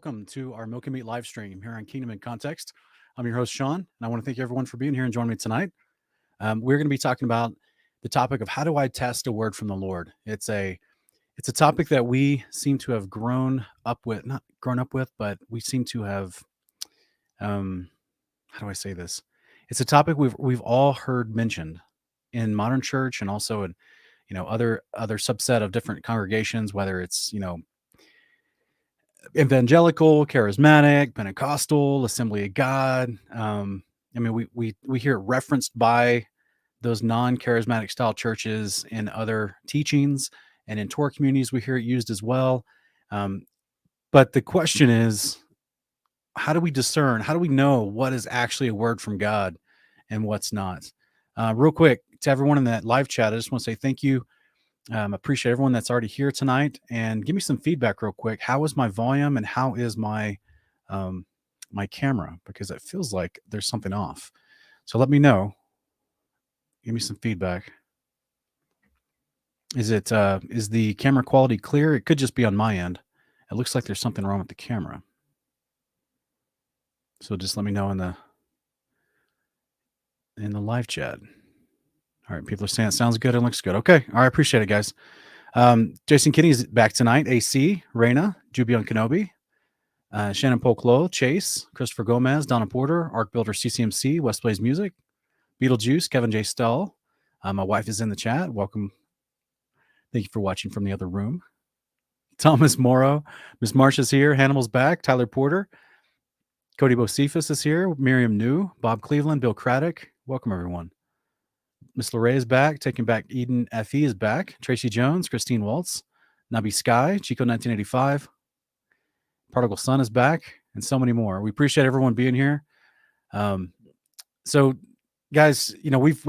welcome to our Milk and Meat live stream here on Kingdom and Context. I'm your host, Sean, and I want to thank everyone for being here and joining me tonight. We're going to be talking about the topic of how do I test a word from the Lord. It's a topic that we seem to have grown up with, not grown up with, but we seem to have. How do I say this? It's a topic we've all heard mentioned in modern church and also in other subset of different congregations, whether it's evangelical, charismatic, Pentecostal, Assembly of God. We hear it referenced by those non-charismatic style churches in other teachings, and in Torah communities we hear it used as well. Um, but the question is, how do we discern? How do we know what is actually a word from God and what's not? Real quick, to everyone in that live chat, I just want to say thank you. Appreciate everyone that's already here tonight, and give me some feedback real quick. How is my volume and how is um, my camera? Because it feels like there's something off. So let me know. Give me some feedback. Is the camera quality clear? It could just be on my end. It looks like there's something wrong with the camera. So just let me know in the live chat. All right, people are saying it sounds good and looks good. Okay, all right, appreciate it, guys. Jason Kinney is back tonight. AC, Reina, Jubion Kenobi, Shannon Polklo, Chase, Christopher Gomez, Donna Porter, Arc Builder CCMC, West Plays Music, Beetlejuice, Kevin J. Stull. My wife is in the chat. Welcome. Thank you for watching from the other room. Thomas Morrow, Miss Marsha's here. Hannibal's back. Tyler Porter, Cody Bocephus is here. Miriam New, Bob Cleveland, Bill Craddock. Welcome, everyone. Miss Lorraine is back. Taking Back Eden FE is back. Tracy Jones, Christine Waltz, Nabi Sky, Chico 1985. Prodigal Son is back, and so many more. We appreciate everyone being here. So, guys, we've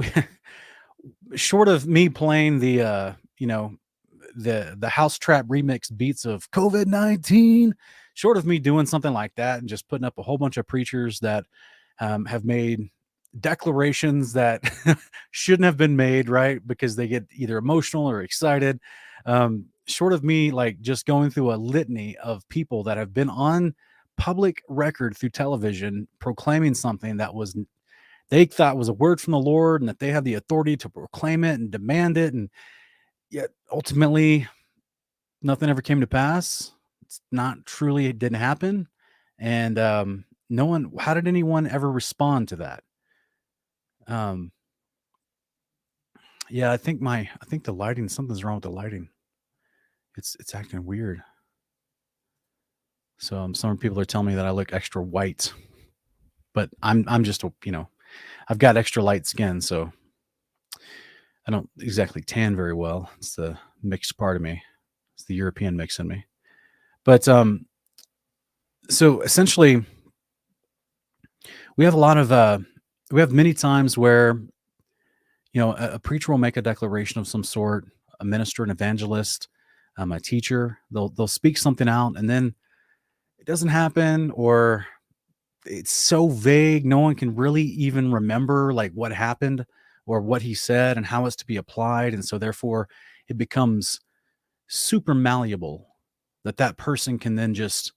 short of me playing the house trap remix beats of COVID-19, short of me doing something like that and just putting up a whole bunch of preachers that have made declarations that shouldn't have been made, right? Because they get either emotional or excited. Short of me just going through a litany of people that have been on public record through television proclaiming something that they thought was a word from the Lord and that they have the authority to proclaim it and demand it, and yet ultimately nothing ever came to pass. It didn't happen. And how did anyone ever respond to that? Yeah, I think the lighting, something's wrong with the lighting. It's acting weird. So some people are telling me that I look extra white, but I'm just I've got extra light skin, so I don't exactly tan very well. It's the mixed part of me. It's the European mix in me. But so essentially, we have many times where a preacher will make a declaration of some sort, a minister, an evangelist, a teacher. They'll speak something out, and then it doesn't happen, or it's so vague no one can really even remember what happened or what he said and how it's to be applied, and so therefore it becomes super malleable that person can then just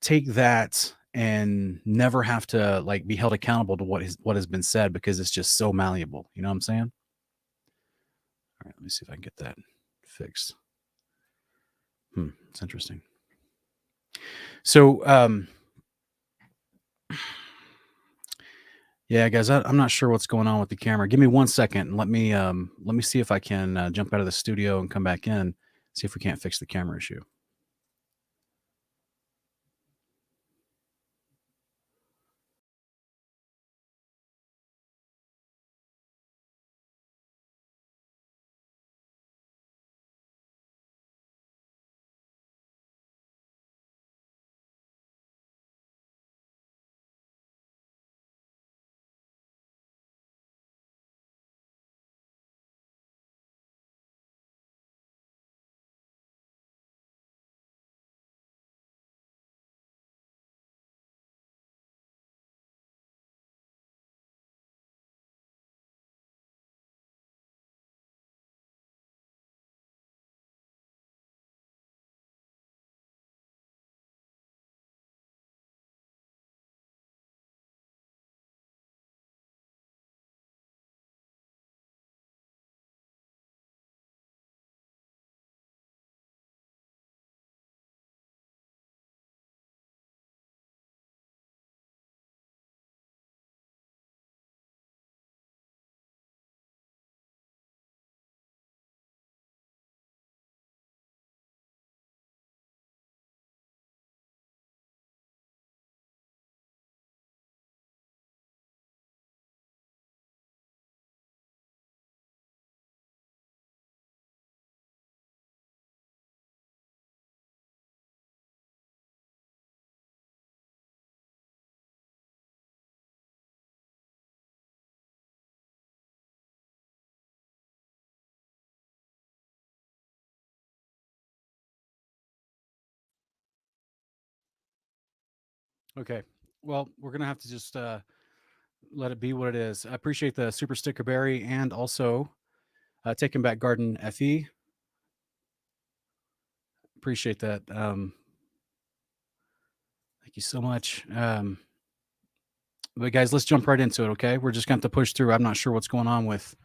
take that and never have to be held accountable to what has been said, because it's just so malleable. You know what I'm saying? All right, let me see if I can get that fixed. It's interesting. So yeah, guys, I'm not sure what's going on with the camera. Give me 1 second and let me see if I can jump out of the studio and come back in, see if we can't fix the camera issue. Okay. Well, we're gonna have to just let it be what it is. I appreciate the super sticker Barry and also Taking Back Garden FE. Appreciate that. Thank you so much. But guys, let's jump right into it. Okay, we're just going to push through. I'm not sure what's going on with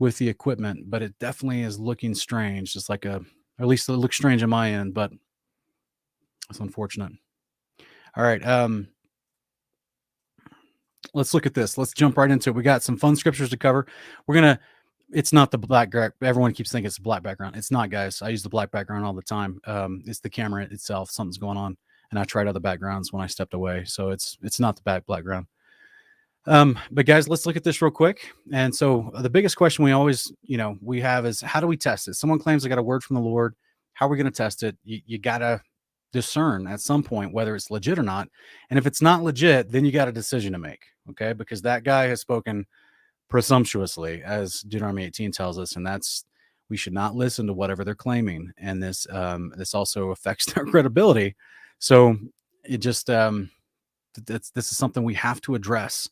the equipment, but it definitely is looking strange. Just like or at least it looks strange on my end, but it's unfortunate. All right. Let's look at this. Let's jump right into it. We got some fun scriptures to cover. We're gonna. It's not the black. Everyone keeps thinking it's a black background. It's not, guys. I use the black background all the time. It's the camera itself. Something's going on, and I tried other backgrounds when I stepped away, so it's not the background. But guys, let's look at this real quick. And so the biggest question we always, we have is, how do we test it? Someone claims they got a word from the Lord. How are we going to test it? You got to discern at some point whether it's legit or not. And if it's not legit, then you got a decision to make. Okay. Because that guy has spoken presumptuously, as Deuteronomy 18 tells us. And we should not listen to whatever they're claiming. And this also affects their credibility. So it just, this is something we have to address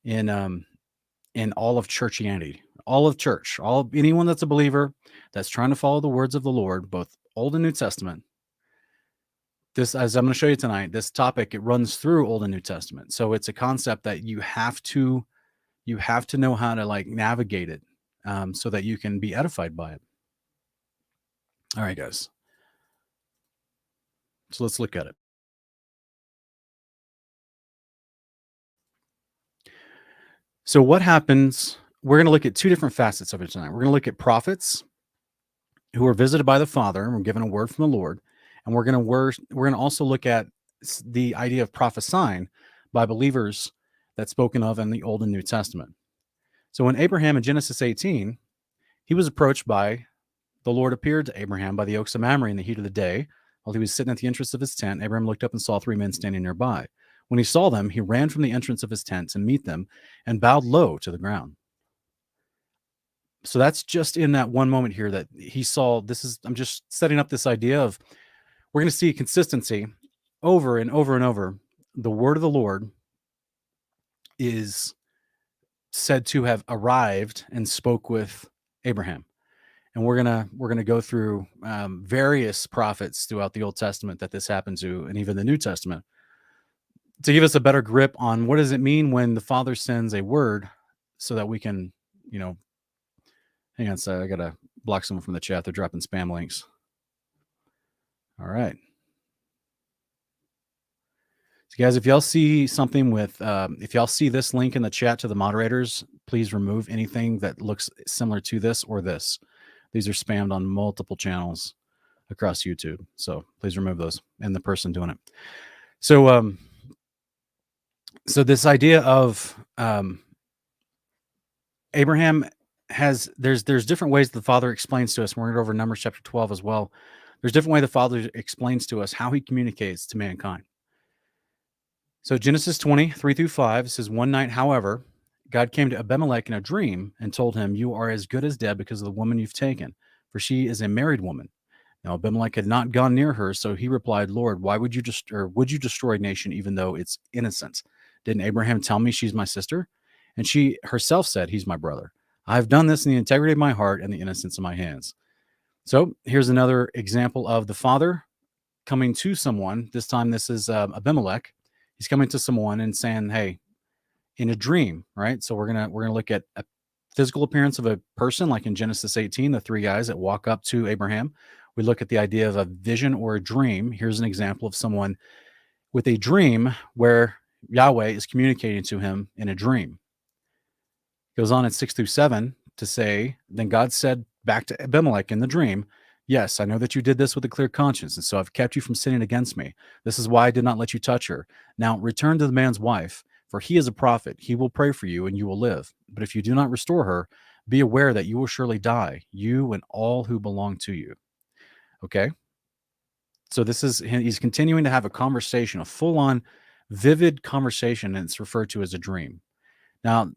in all of churchianity, all of church, anyone that's a believer that's trying to follow the words of the Lord, both Old and New Testament. This, as I'm going to show you tonight, this topic, it runs through Old and New Testament. So it's a concept that you have to know how to like navigate it, so that you can be edified by it. All right, guys. So let's look at it. So what happens? We're going to look at two different facets of it tonight. We're going to look at prophets who are visited by the Father and were given a word from the Lord, and we're going to also look at the idea of prophesying by believers that's spoken of in the Old and New Testament. So when Abraham in Genesis 18, he was approached by the Lord appeared to Abraham by the oaks of Mamre in the heat of the day. While he was sitting at the entrance of his tent, Abraham looked up and saw three men standing nearby. When he saw them, he ran from the entrance of his tent to meet them and bowed low to the ground. So that's just in that one moment here that he saw. I'm just setting up this idea of we're going to see consistency over and over and over. The word of the Lord is said to have arrived and spoke with Abraham. And we're gonna go through various prophets throughout the Old Testament that this happened to, and even the New Testament, to give us a better grip on what does it mean when the Father sends a word, so that we can, hang on, so I gotta block someone from the chat. They're dropping spam links. All right. So guys, if y'all see something if y'all see this link in the chat to the moderators, please remove anything that looks similar to this or this. These are spammed on multiple channels across YouTube. So please remove those and the person doing it. So, so this idea of Abraham there's different ways the Father explains to us. We're going to go over Numbers chapter 12 as well. There's different way the Father explains to us how he communicates to mankind. So Genesis 20:3-5 says, one night, however, God came to Abimelech in a dream and told him, you are as good as dead because of the woman you've taken, for she is a married woman. Now Abimelech had not gone near her, so he replied, Lord, why would you would you destroy a nation even though it's innocent? Didn't Abraham tell me she's my sister? And she herself said, he's my brother. I have done this in the integrity of my heart and the innocence of my hands. So here's another example of the Father coming to someone. This time this is Abimelech. He's coming to someone and saying, hey, in a dream, right? So we're gonna look at a physical appearance of a person, like in Genesis 18, the three guys that walk up to Abraham. We look at the idea of a vision or a dream. Here's an example of someone with a dream where Yahweh is communicating to him in a dream. Goes on in 6-7 to say, then God said back to Abimelech in the dream, yes, I know that you did this with a clear conscience, and so I've kept you from sinning against me. This is why I did not let you touch her. Now return to the man's wife, for he is a prophet. He will pray for you, and you will live. But if you do not restore her, be aware that you will surely die, you and all who belong to you. Okay? So he's continuing to have a conversation, a full-on, vivid conversation, and it's referred to as a dream. Now,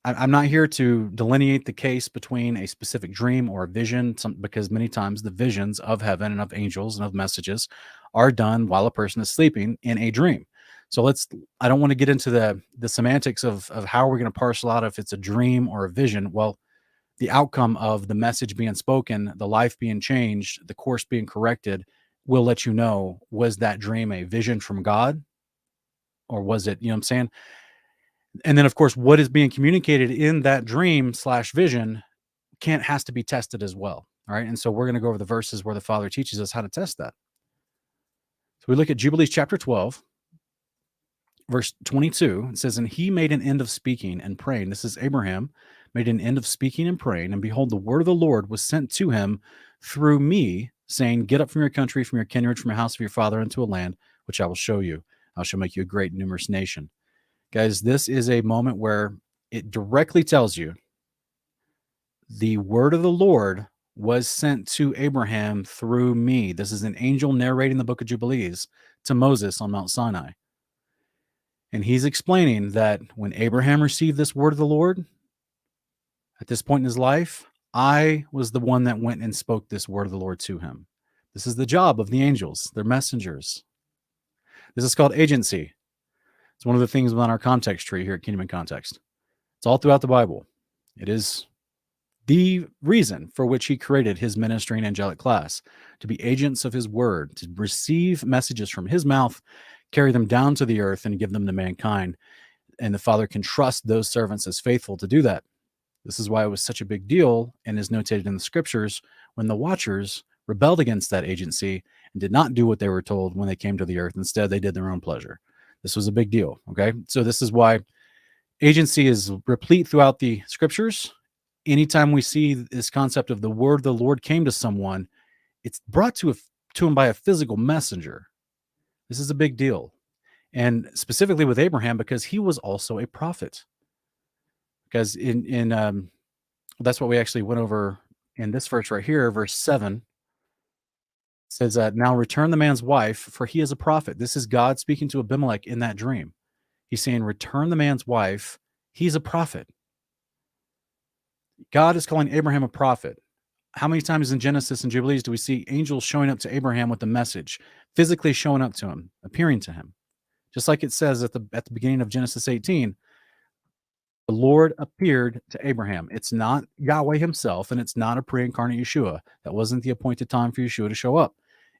I'm not here to delineate the case between a specific dream or a vision, because many times the visions of heaven and of angels and of messages are done while a person is sleeping in a dream. So I don't want to get into the semantics of how we're going to parcel out if it's a dream or a vision. Well, the outcome of the message being spoken, the life being changed, the course being corrected will let you know, was that dream a vision from God, or was it, you know what I'm saying? And then of course, what is being communicated in that dream slash vision has to be tested as well. All right. And so we're going to go over the verses where the Father teaches us how to test that. So we look at Jubilees chapter 12, verse 22. It says, and he made an end of speaking and praying. This is Abraham made an end of speaking and praying. And behold, the word of the Lord was sent to him through me, saying, get up from your country, from your kindred, from your house of your father, into a land which I will show you. I shall make you a great and numerous nation. Guys, this is a moment where it directly tells you the word of the Lord was sent to Abraham through me. This is an angel narrating the book of Jubilees to Moses on Mount Sinai. And he's explaining that when Abraham received this word of the Lord, at this point in his life, I was the one that went and spoke this word of the Lord to him. This is the job of the angels. They're messengers. This is called agency. It's one of the things on our context tree here at Kingdom in Context. It's all throughout the Bible. It is the reason for which he created his ministering angelic class, to be agents of his word, to receive messages from his mouth, carry them down to the earth, and give them to mankind. And the Father can trust those servants as faithful to do that. This is why it was such a big deal, and is notated in the scriptures, when the watchers rebelled against that agency and did not do what they were told when they came to the earth. Instead, they did their own pleasure. This was a big deal. Okay. So this is why agency is replete throughout the scriptures. Anytime we see this concept of the word of the Lord came to someone, it's brought to him by a physical messenger. This is a big deal. And specifically with Abraham, because he was also a prophet. Because that's what we actually went over in this verse right here, verse 7. It says, now return the man's wife, for he is a prophet. This is God speaking to Abimelech in that dream. He's saying, return the man's wife. He's a prophet. God is calling Abraham a prophet. How many times in Genesis and Jubilees do we see angels showing up to Abraham with a message, physically showing up to him, appearing to him? Just like it says at the beginning of Genesis 18, the Lord appeared to Abraham. It's not Yahweh himself, and it's not a pre-incarnate Yeshua. That wasn't the appointed time for Yeshua to show up.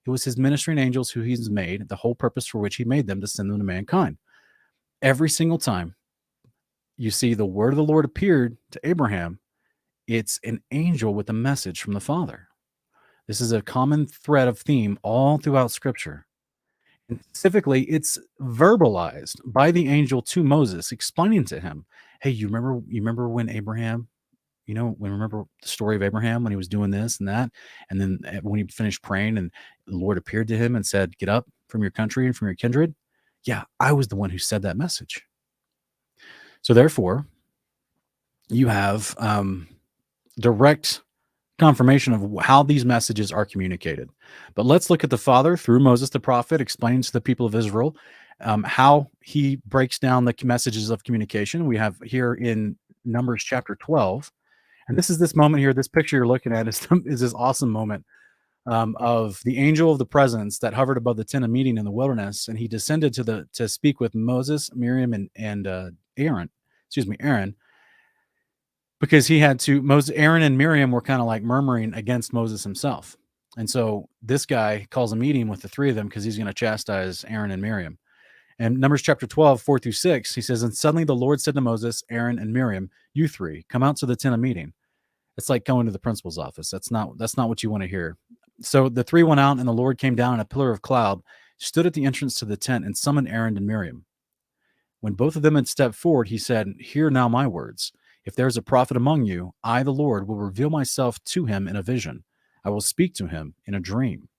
It was his ministering angels who he's made, the whole purpose for which he made them, to send them to mankind. Every single time you see the word of the Lord appeared to Abraham, it's an angel with a message from the Father. This is a common thread of theme all throughout Scripture. And specifically, it's verbalized by the angel to Moses, explaining to him, hey, you remember when Abraham, remember the story of Abraham when he was doing this and that? And then when he finished praying and the Lord appeared to him and said, get up from your country and from your kindred. Yeah, I was the one who said that message. So therefore, you have direct confirmation of how these messages are communicated. But let's look at the Father through Moses the prophet explaining to the people of Israel how he breaks down the messages of communication. We have here in Numbers chapter 12, and this moment here, this picture you're looking at is this awesome moment of the angel of the presence that hovered above the tent of meeting in the wilderness, and he descended to speak with Moses, Miriam, and Aaron, because Aaron and Miriam were kind of like murmuring against Moses himself. And so this guy calls a meeting with the three of them because he's going to chastise Aaron and Miriam. And Numbers chapter 12, 4-6, he says, and suddenly the Lord said to Moses, Aaron, and Miriam, you three, come out to the tent of meeting. It's like going to the principal's office. That's not what you want to hear. So the three went out, and the Lord came down in a pillar of cloud, stood at the entrance to the tent, and summoned Aaron and Miriam. When both of them had stepped forward, he said, hear now my words. If there is a prophet among you, I, the Lord, will reveal myself to him in a vision. I will speak to him in a dream.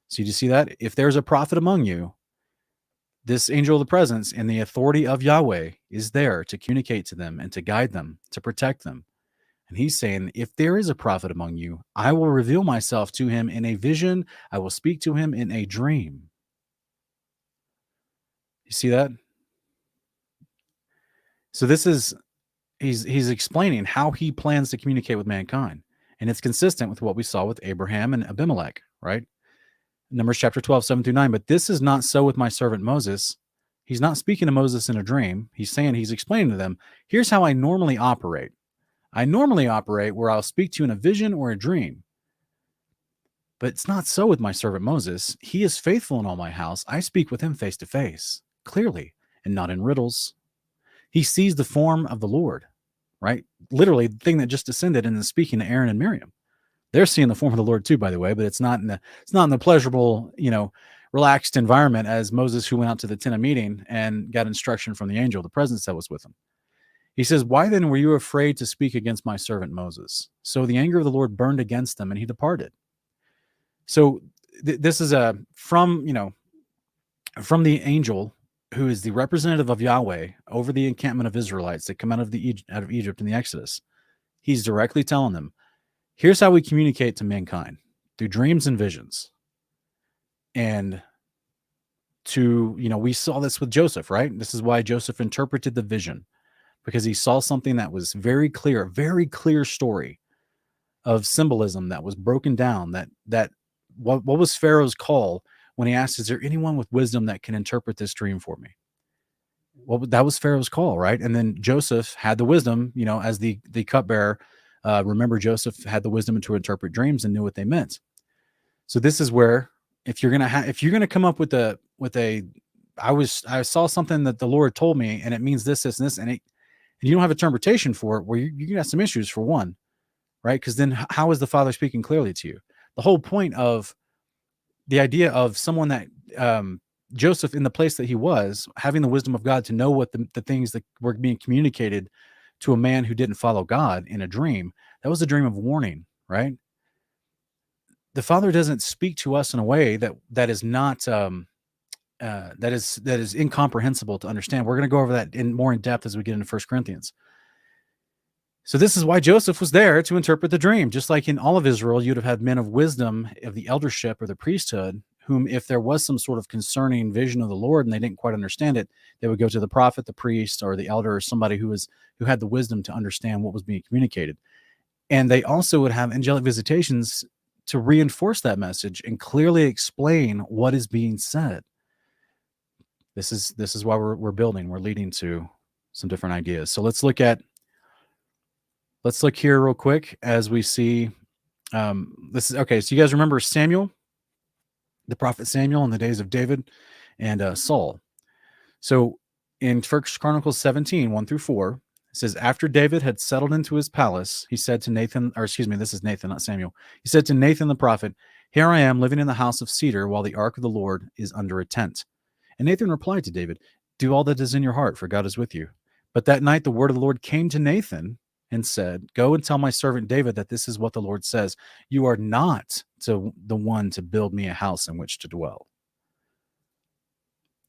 So did you see that? If there's a prophet among you, this angel of the presence and the authority of Yahweh is there to communicate to them and to guide them, to protect them. And he's saying, if there is a prophet among you, I will reveal myself to him in a vision. I will speak to him in a dream. You see that? So this is, he's explaining how he plans to communicate with mankind. And it's consistent with what we saw with Abraham and Abimelech, right? Numbers chapter 12, 7-9. But this is not so with my servant Moses. He's not speaking to Moses in a dream. He's explaining to them, here's how I normally operate. I normally operate where I'll speak to you in a vision or a dream. But it's not so with my servant Moses. He is faithful in all my house. I speak with him face to face, clearly, and not in riddles. He sees the form of the Lord, right? Literally, the thing that just descended and is speaking to Aaron and Miriam. They're seeing the form of the Lord too, by the way, but it's not in the pleasurable, relaxed environment as Moses, who went out to the tent of meeting and got instruction from the angel, the presence that was with him. He says, why then were you afraid to speak against my servant Moses? So the anger of the Lord burned against them and he departed. So this is from the angel who is the representative of Yahweh over the encampment of Israelites that come out of Egypt in the Exodus. He's directly telling them, here's how we communicate to mankind, through dreams and visions. And we saw this with Joseph, right? This is why Joseph interpreted the vision, because he saw something that was very clear story of symbolism that was broken down, what was Pharaoh's call when he asked, is there anyone with wisdom that can interpret this dream for me? Well, that was Pharaoh's call, right? And then Joseph had the wisdom, as the cupbearer. Remember, Joseph had the wisdom to interpret dreams and knew what they meant. So this is where, if you're gonna come up with I saw something that the Lord told me, and it means this, and this, and you don't have interpretation for it, well, you can have some issues, for one, right? Because then how is the Father speaking clearly to you? The whole point of the idea of someone that Joseph, in the place that he was, having the wisdom of God to know what the things that were being communicated to a man who didn't follow God in a dream, that was a dream of warning, right? The Father doesn't speak to us in a way that is not that is incomprehensible to understand. We're going to go over that more in depth as we get into 1 Corinthians. So this is why Joseph was there, to interpret the dream. Just like in all of Israel, you'd have had men of wisdom of the eldership or the priesthood, whom, if there was some sort of concerning vision of the Lord and they didn't quite understand it, they would go to the prophet, the priest, or the elder, or somebody who had the wisdom to understand what was being communicated. And they also would have angelic visitations to reinforce that message and clearly explain what is being said. This is why we're building. We're leading to some different ideas. So let's look here real quick as we see. This is okay. So you guys remember Samuel, the prophet Samuel, in the days of David and Saul. So in 1 Chronicles 17, 1-4, it says, after David had settled into his palace, he said to Nathan, or excuse me, this is Nathan, not Samuel. He said to Nathan the prophet, here I am living in the house of cedar while the ark of the Lord is under a tent. And Nathan replied to David, do all that is in your heart, for God is with you. But that night the word of the Lord came to Nathan and said, go and tell my servant David that this is what the Lord says. You are not the one to build me a house in which to dwell.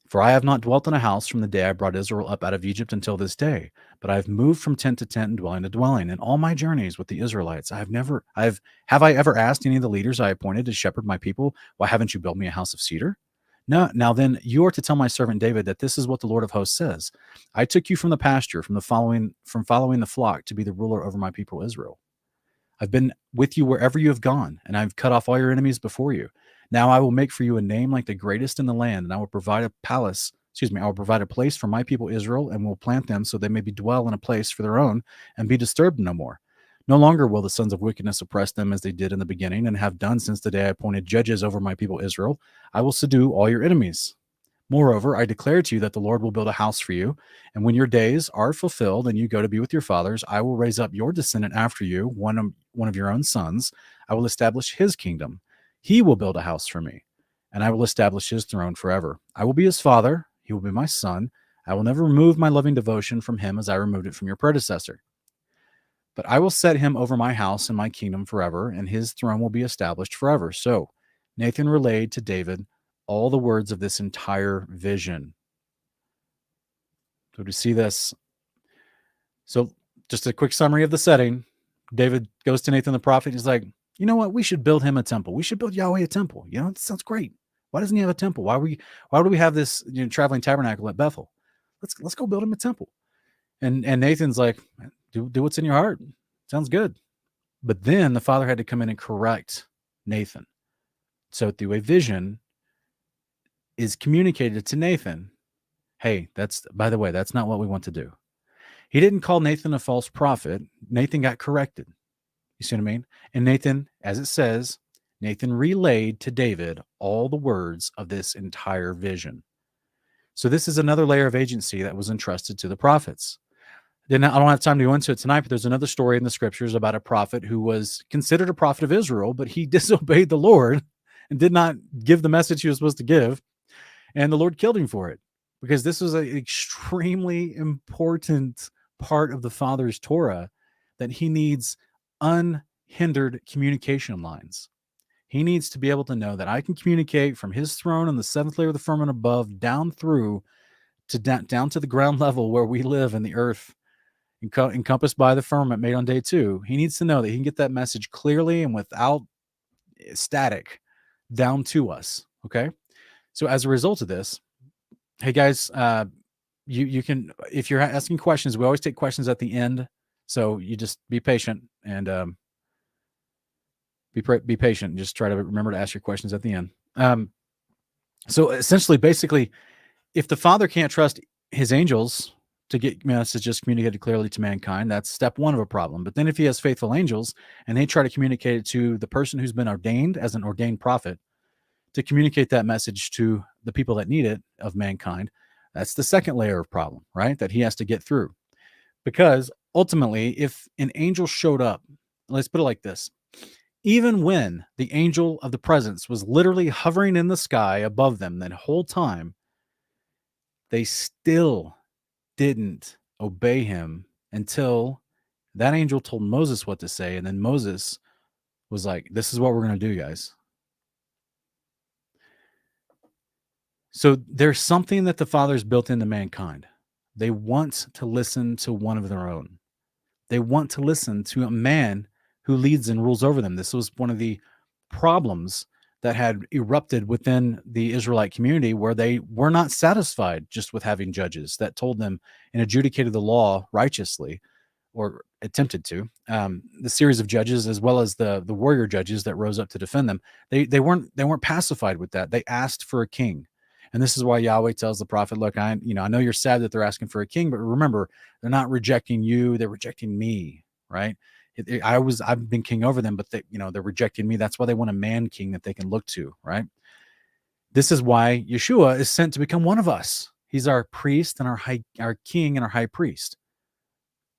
For I have not dwelt in a house from the day I brought Israel up out of Egypt until this day, but I have moved from tent to tent and dwelling to dwelling. In all my journeys with the Israelites, have I ever asked any of the leaders I appointed to shepherd my people, why haven't you built me a house of cedar? No, now then you are to tell my servant David that this is what the Lord of hosts says. I took you from the pasture, from following the flock, to be the ruler over my people Israel. I've been with you wherever you have gone, and I've cut off all your enemies before you. Now I will make for you a name like the greatest in the land, and I will provide a place for my people Israel, and will plant them so they may dwell in a place for their own, and be disturbed no more. No longer will the sons of wickedness oppress them as they did in the beginning, and have done since the day I appointed judges over my people Israel. I will subdue all your enemies. Moreover, I declare to you that the Lord will build a house for you, and when your days are fulfilled and you go to be with your fathers, I will raise up your descendant after you, one of your own sons. I will establish his kingdom. He will build a house for me, and I will establish his throne forever. I will be his father. He will be my son. I will never remove my loving devotion from him as I removed it from your predecessor. But I will set him over my house and my kingdom forever, and his throne will be established forever. So Nathan relayed to David all the words of this entire vision. So to see this, so just a quick summary of the setting. David goes to Nathan the prophet. He's like, you know what? We should build him a temple. We should build Yahweh a temple. It sounds great. Why doesn't he have a temple? Why do we have this traveling tabernacle at Bethel? Let's go build him a temple. And Nathan's like, do what's in your heart. Sounds good. But then the father had to come in and correct Nathan. So through a vision is communicated to Nathan, hey, by the way, that's not what we want to do. He didn't call Nathan a false prophet. Nathan got corrected. You see what I mean? And Nathan, as it says, Nathan relayed to David all the words of this entire vision. So this is another layer of agency that was entrusted to the prophets. Then I don't have time to go into it tonight, but there's another story in the scriptures about a prophet who was considered a prophet of Israel, but he disobeyed the Lord and did not give the message he was supposed to give. And the Lord killed him for it, because this was an extremely important part of the Father's Torah, that he needs unhindered communication lines. He needs to be able to know that I can communicate from his throne on the seventh layer of the firmament above down through to down to the ground level where we live in the earth, encompassed by the firmament made on day 2. He needs to know that he can get that message clearly and without static down to us. Okay. So as a result of this, hey guys, you can, if you're asking questions, we always take questions at the end. So you just be patient and be patient. Just try to remember to ask your questions at the end. So essentially, basically, if the Father can't trust his angels to get messages communicated clearly to mankind, that's step 1 of a problem. But then if he has faithful angels and they try to communicate it to the person who's been ordained as an ordained prophet to communicate that message to the people that need it of mankind, that's the second layer of problem, right? That he has to get through. Because ultimately, if an angel showed up, let's put it like this, even when the angel of the presence was literally hovering in the sky above them that whole time, they still didn't obey him until that angel told Moses what to say. And then Moses was like, this is what we're going to do, guys. So there's something that the Father's built into mankind. They want to listen to one of their own. They want to listen to a man who leads and rules over them. This was one of the problems that had erupted within the Israelite community, where they were not satisfied just with having judges that told them and adjudicated the law righteously, or attempted to. The series of judges, as well as the warrior judges that rose up to defend them, they weren't pacified with that. They asked for a king. And this is why Yahweh tells the prophet, look, I know you're sad that they're asking for a king, but remember, they're not rejecting you, they're rejecting me, right? I've been king over them, but they're rejecting me. That's why they want a man king that they can look to, right? This is why Yeshua is sent to become one of us. He's our priest and our king and our high priest.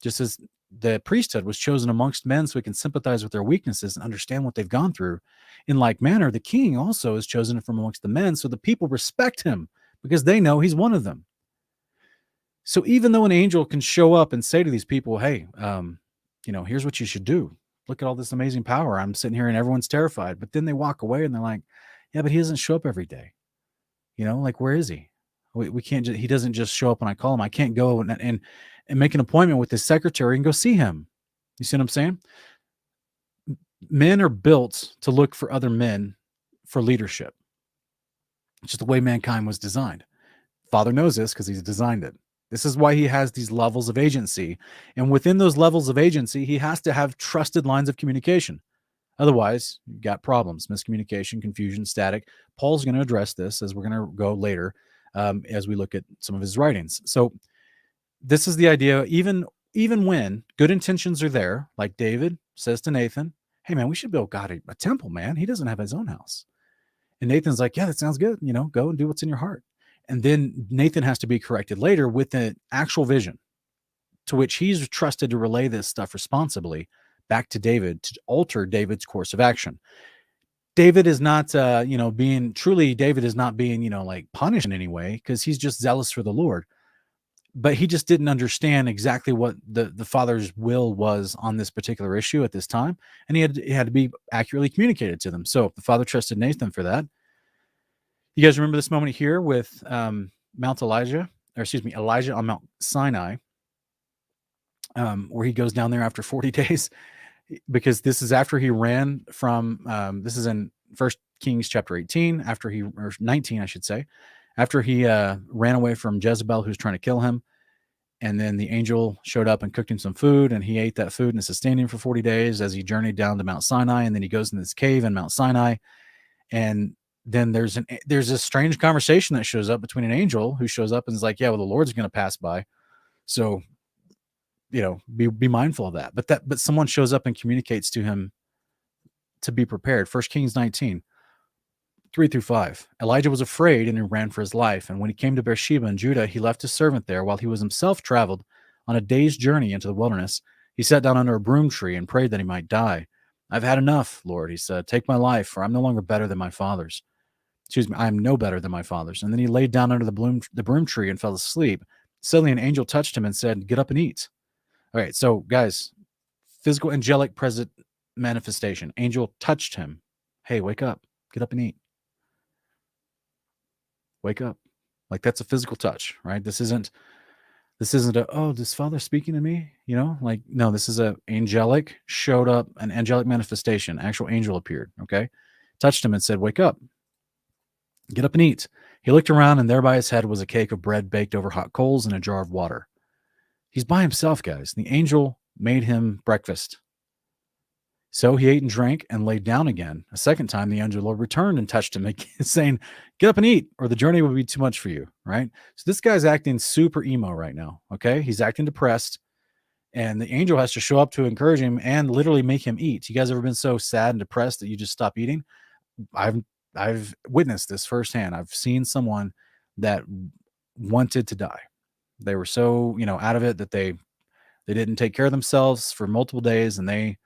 Just as the priesthood was chosen amongst men so we can sympathize with their weaknesses and understand what they've gone through, in like manner, the king also is chosen from amongst the men so the people respect him because they know he's one of them. So even though an angel can show up and say to these people, hey, here's what you should do. Look at all this amazing power. I'm sitting here and everyone's terrified. But then they walk away and they're like, yeah, but he doesn't show up every day. Like, where is he? We can't he doesn't just show up when I call him. I can't go and make an appointment with his secretary and go see him. You see what I'm saying? Men are built to look for other men for leadership. It's just the way mankind was designed. Father knows this because he's designed it. This is why he has these levels of agency. And within those levels of agency, he has to have trusted lines of communication. Otherwise, you've got problems, miscommunication, confusion, static. Paul's going to address this as we're going to go later as we look at some of his writings. So this is the idea. Even when good intentions are there, like David says to Nathan, hey, man, we should build God a temple, man. He doesn't have his own house. And Nathan's like, yeah, that sounds good. Go and do what's in your heart. And then Nathan has to be corrected later with an actual vision to which he's trusted to relay this stuff responsibly back to David to alter David's course of action. David is not, David is not being, like punished in any way because he's just zealous for the Lord. But he just didn't understand exactly what the Father's will was on this particular issue at this time. And it had to be accurately communicated to them. So the Father trusted Nathan for that. You guys remember this moment here with Elijah on Mount Sinai, where he goes down there after 40 days, because this is after he ran from, this is in 1 Kings chapter 18, or 19, I should say, after he ran away from Jezebel, who's trying to kill him. And then the angel showed up and cooked him some food, and he ate that food and sustained him for 40 days as he journeyed down to Mount Sinai. And then he goes in this cave in Mount Sinai, and then there's a strange conversation that shows up between an angel who shows up and is like, yeah, well, the Lord's going to pass by. So, be mindful of that. But someone shows up and communicates to him to be prepared. 1 Kings 19, 3-5. Elijah was afraid and he ran for his life. And when he came to Beersheba in Judah, he left his servant there while he was himself traveled on a day's journey into the wilderness. He sat down under a broom tree and prayed that he might die. I've had enough, Lord, he said. Take my life, for I'm no longer better than my fathers. Excuse me, I am no better than my fathers. And then he laid down under the broom tree and fell asleep. Suddenly an angel touched him and said, get up and eat. All right, so guys, physical angelic present manifestation. Angel touched him. Hey, wake up. Get up and eat. Wake up. Like, that's a physical touch, right? This isn't this Father speaking to me? No, this is an angelic showed up, an angelic manifestation. Actual angel appeared, okay? Touched him and said, wake up. Get up and eat. He looked around, and there by his head was a cake of bread baked over hot coals and a jar of water. He's by himself, guys. The angel made him breakfast. So he ate and drank and laid down again. A second time, the angel of the Lord returned and touched him, saying, get up and eat, or the journey will be too much for you, right? So this guy's acting super emo right now, okay? He's acting depressed, and the angel has to show up to encourage him and literally make him eat. You guys ever been so sad and depressed that you just stop eating? I've witnessed this firsthand. I've seen someone that wanted to die. They were so, out of it that they didn't take care of themselves for multiple days, and they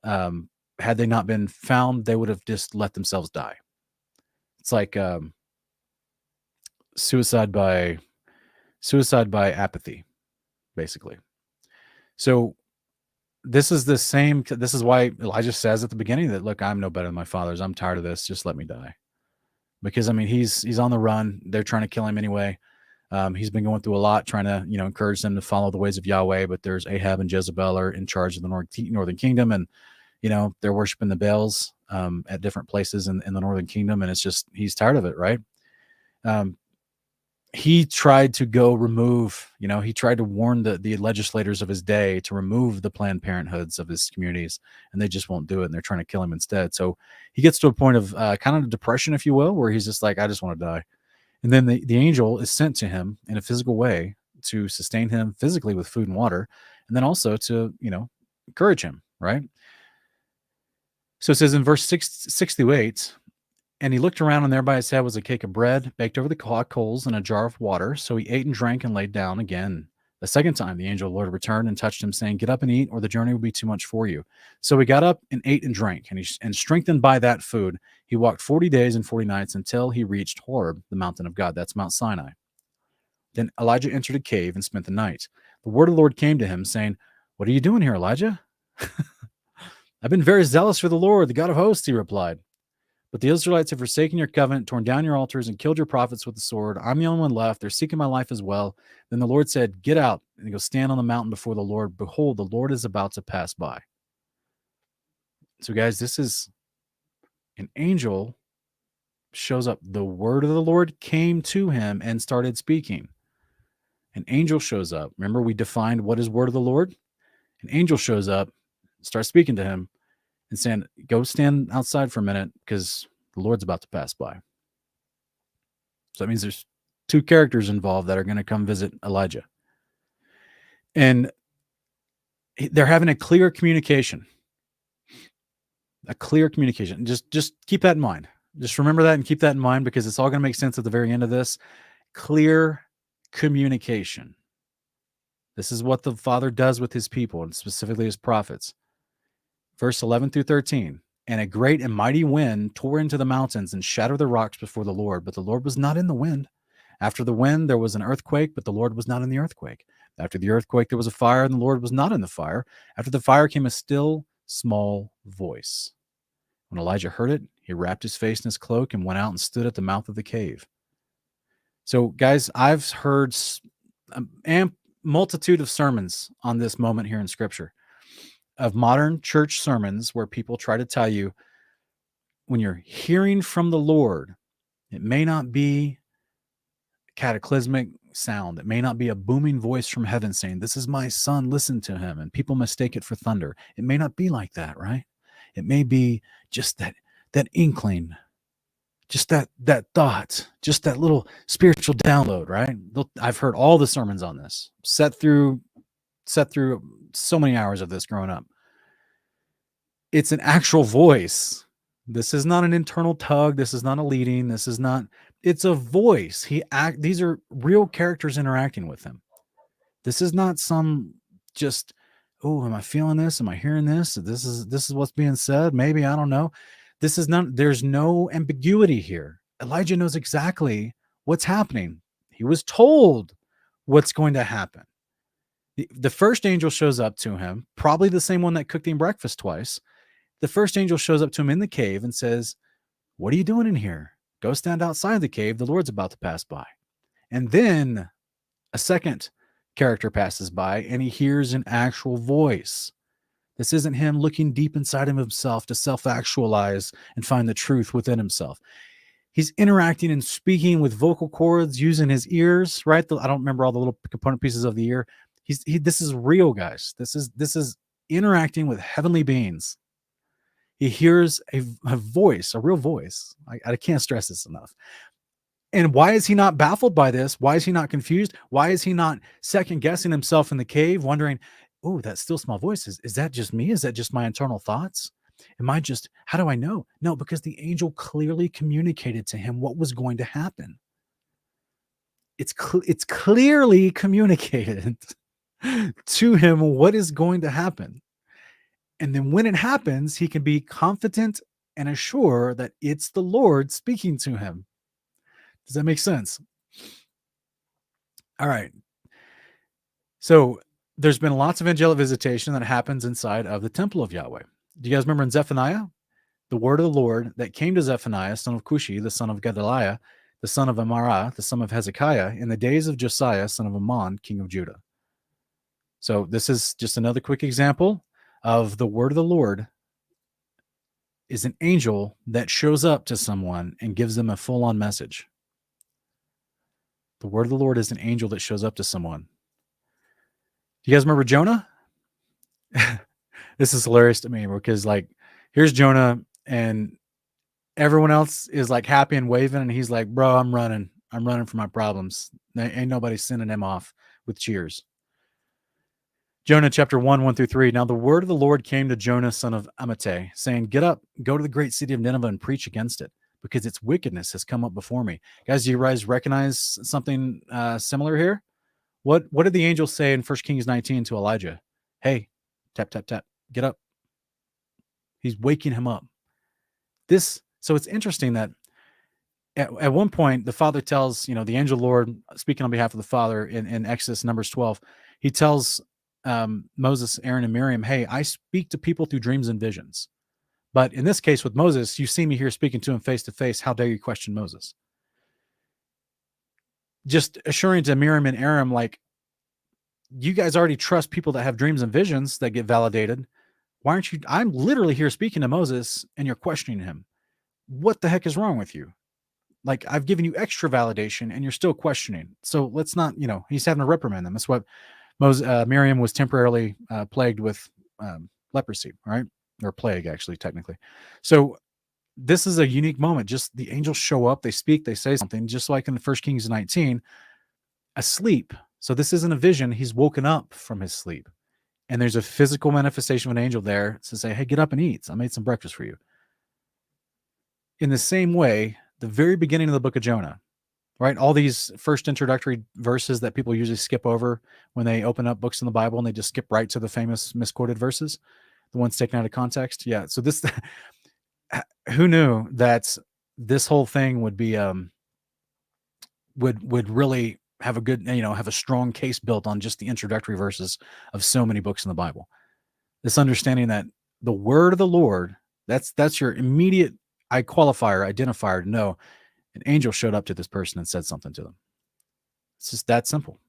had they not been found, they would have just let themselves die. It's like suicide by apathy, basically. So this is why Elijah says at the beginning that, look, I'm no better than my fathers. I'm tired of this. Just let me die. Because he's on the run. They're trying to kill him anyway. He's been going through a lot, trying to, encourage them to follow the ways of Yahweh. But there's Ahab and Jezebel are in charge of the northern kingdom, and they're worshiping the Baals at different places in the northern kingdom, and it's just he's tired of it, right? He tried to go remove, he tried to warn the legislators of his day to remove the Planned Parenthoods of his communities, and they just won't do it, and they're trying to kill him instead. So he gets to a point of kind of depression, if you will, where he's just like, I just want to die. And then the angel is sent to him in a physical way to sustain him physically with food and water, and then also to, encourage him, right? So it says in verse 6-8, and he looked around, and there by his head was a cake of bread baked over the hot coals and a jar of water. So he ate and drank and laid down again. The second time the angel of the Lord returned and touched him, saying, get up and eat, or the journey will be too much for you. So he got up and ate and drank, and strengthened by that food, he walked 40 days and 40 nights until he reached Horeb, the mountain of God. That's Mount Sinai. Then Elijah entered a cave and spent the night. The word of the Lord came to him, saying, what are you doing here, Elijah? I've been very zealous for the Lord, the God of hosts, he replied. But the Israelites have forsaken your covenant, torn down your altars, and killed your prophets with the sword. I'm the only one left. They're seeking my life as well. Then the Lord said, get out and go stand on the mountain before the Lord. Behold, the Lord is about to pass by. So guys, this is an angel shows up. The word of the Lord came to him and started speaking. An angel shows up. Remember, we defined what is word of the Lord? An angel shows up, starts speaking to him, and saying, go stand outside for a minute because the Lord's about to pass by. So that means there's two characters involved that are going to come visit Elijah. And they're having a clear communication. A clear communication. Just keep that in mind. Just remember that and keep that in mind, because it's all going to make sense at the very end of this. Clear communication. This is what the Father does with his people, and specifically his prophets. Verse 11-13, and a great and mighty wind tore into the mountains and shattered the rocks before the Lord, but the Lord was not in the wind. After the wind, there was an earthquake, but the Lord was not in the earthquake. After the earthquake, there was a fire, and the Lord was not in the fire. After the fire came a still, small voice. When Elijah heard it, he wrapped his face in his cloak and went out and stood at the mouth of the cave. So, guys, I've heard a multitude of sermons on this moment here in Scripture, of modern church sermons where people try to tell you, when you're hearing from the Lord, it may not be cataclysmic sound. It may not be a booming voice from heaven saying, this is my son, listen to him, and people mistake it for thunder. It may not be like that, right? It may be just that inkling Just that thought, just that little spiritual download, right? I've heard all the sermons on this, set through so many hours of this growing up. It's an actual voice. This is not an internal tug. This is not a leading. This is not, it's a voice. These are real characters interacting with him. This is not some just, oh, am I feeling this? Am I hearing this? This is what's being said. Maybe, I don't know. This is not, there's no ambiguity here. Elijah knows exactly what's happening. He was told what's going to happen. The first angel shows up to him, probably the same one that cooked him breakfast twice. The first angel shows up to him in the cave and says, what are you doing in here? Go stand outside the cave. The Lord's about to pass by. And then a second character passes by and he hears an actual voice. This isn't him looking deep inside of himself to self-actualize and find the truth within himself. He's interacting and speaking with vocal cords using his ears, right? I don't remember all the little component pieces of the ear. This is real, guys. This is interacting with heavenly beings. He hears a voice, a real voice. I can't stress this enough. And why is he not baffled by this? Why is he not confused? Why is he not second guessing himself in the cave, wondering, oh, that still small voice, is that just me? Is that just my internal thoughts? How do I know? No, because the angel clearly communicated to him what was going to happen. It's clearly communicated to him what is going to happen. And then when it happens, he can be confident and assure that it's the Lord speaking to him. Does that make sense? All right. So there's been lots of angelic visitation that happens inside of the temple of Yahweh. Do you guys remember in Zephaniah? The word of the Lord that came to Zephaniah, son of Cushi, the son of Gedaliah, the son of Amarah, the son of Hezekiah, in the days of Josiah, son of Ammon, king of Judah. So this is just another quick example of the word of the Lord is an angel that shows up to someone and gives them a full-on message. The word of the Lord is an angel that shows up to someone. Do you guys remember Jonah? This is hilarious to me because, like, here's Jonah and everyone else is like happy and waving, and he's like, bro, I'm running from my problems. Ain't nobody sending him off with cheers. Jonah chapter 1:1-3. Now the word of the Lord came to Jonah, son of Amittai, saying, get up, go to the great city of Nineveh and preach against it, because its wickedness has come up before me. Guys, do you guys recognize something similar here? What did the angel say in 1 Kings 19 to Elijah? Hey, tap, tap, tap, get up. He's waking him up. So it's interesting that at one point, the father tells, the angel Lord, speaking on behalf of the father in Exodus, Numbers 12, he tells Moses, Aaron, and Miriam, hey, I speak to people through dreams and visions. But in this case with Moses, you see me here speaking to him face to face. How dare you question Moses? Just assuring to Miriam and Aaron, like, you guys already trust people that have dreams and visions that get validated. Why aren't you? I'm literally here speaking to Moses and you're questioning him. What the heck is wrong with you? Like, I've given you extra validation and you're still questioning. So let's not, he's having to reprimand them. That's what Miriam was temporarily plagued with leprosy, right? Or plague, actually, technically. So this is a unique moment. Just the angels show up, they speak, they say something, just like in the 1 Kings 19, asleep. So this isn't a vision. He's woken up from his sleep. And there's a physical manifestation of an angel there to say, hey, get up and eat. I made some breakfast for you. In the same way, the very beginning of the book of Jonah, right? All these first introductory verses that people usually skip over when they open up books in the Bible and they just skip right to the famous misquoted verses, the ones taken out of context. Yeah. So this, who knew that this whole thing would be, would really have a good, have a strong case built on just the introductory verses of so many books in the Bible. This understanding that the word of the Lord, that's your immediate identifier to know an angel showed up to this person and said something to them. It's just that simple.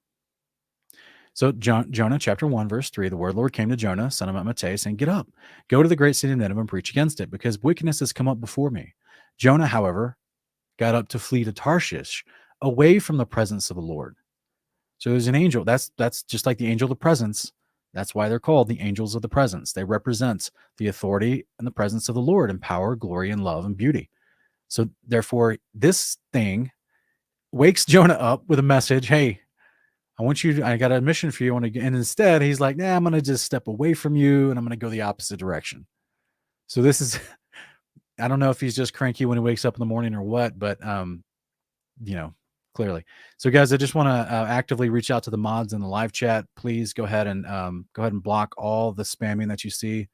So Jonah chapter 1:3, the word of the Lord came to Jonah, son of Amittai, saying, get up, go to the great city of Nineveh and preach against it, because wickedness has come up before me. Jonah, however, got up to flee to Tarshish, away from the presence of the Lord. So there's an angel. That's just like the angel of the presence. That's why they're called the angels of the presence. They represent the authority and the presence of the Lord in power, glory, and love and beauty. So therefore, this thing wakes Jonah up with a message. Hey, I got a mission for you. And instead he's like, nah, I'm going to just step away from you and I'm going to go the opposite direction. So this is, I don't know if he's just cranky when he wakes up in the morning or what, but, clearly. So guys, I just want to actively reach out to the mods in the live chat. Please go ahead and block all the spamming that you see,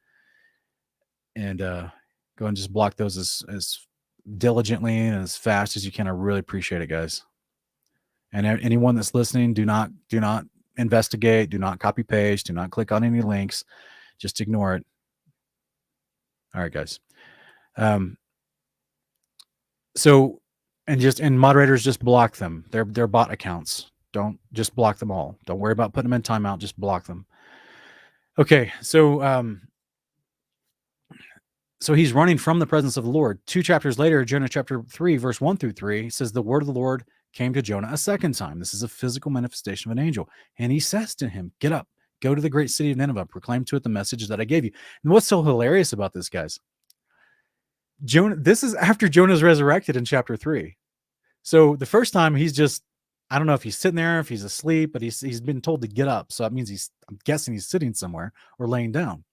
and go ahead and just block those as diligently and as fast as you can. I really appreciate it, guys. And anyone that's listening, do not investigate, do not copy paste, do not click on any links, just ignore it. All right, guys. So, and moderators, just block them. They're bot accounts. Don't just block them all. Don't worry about putting them in timeout. Just block them. Okay. So, so he's running from the presence of the Lord. 2 chapters later, Jonah chapter 3, verse 1-3 says, the word of the Lord came to Jonah a second time. This is a physical manifestation of an angel. And he says to him, get up, go to the great city of Nineveh, proclaim to it the message that I gave you. And what's so hilarious about this, guys? This is after Jonah's resurrected in chapter 3. So the first time he's just, I don't know if he's sitting there, if he's asleep, but he's been told to get up. So that means I'm guessing he's sitting somewhere or laying down.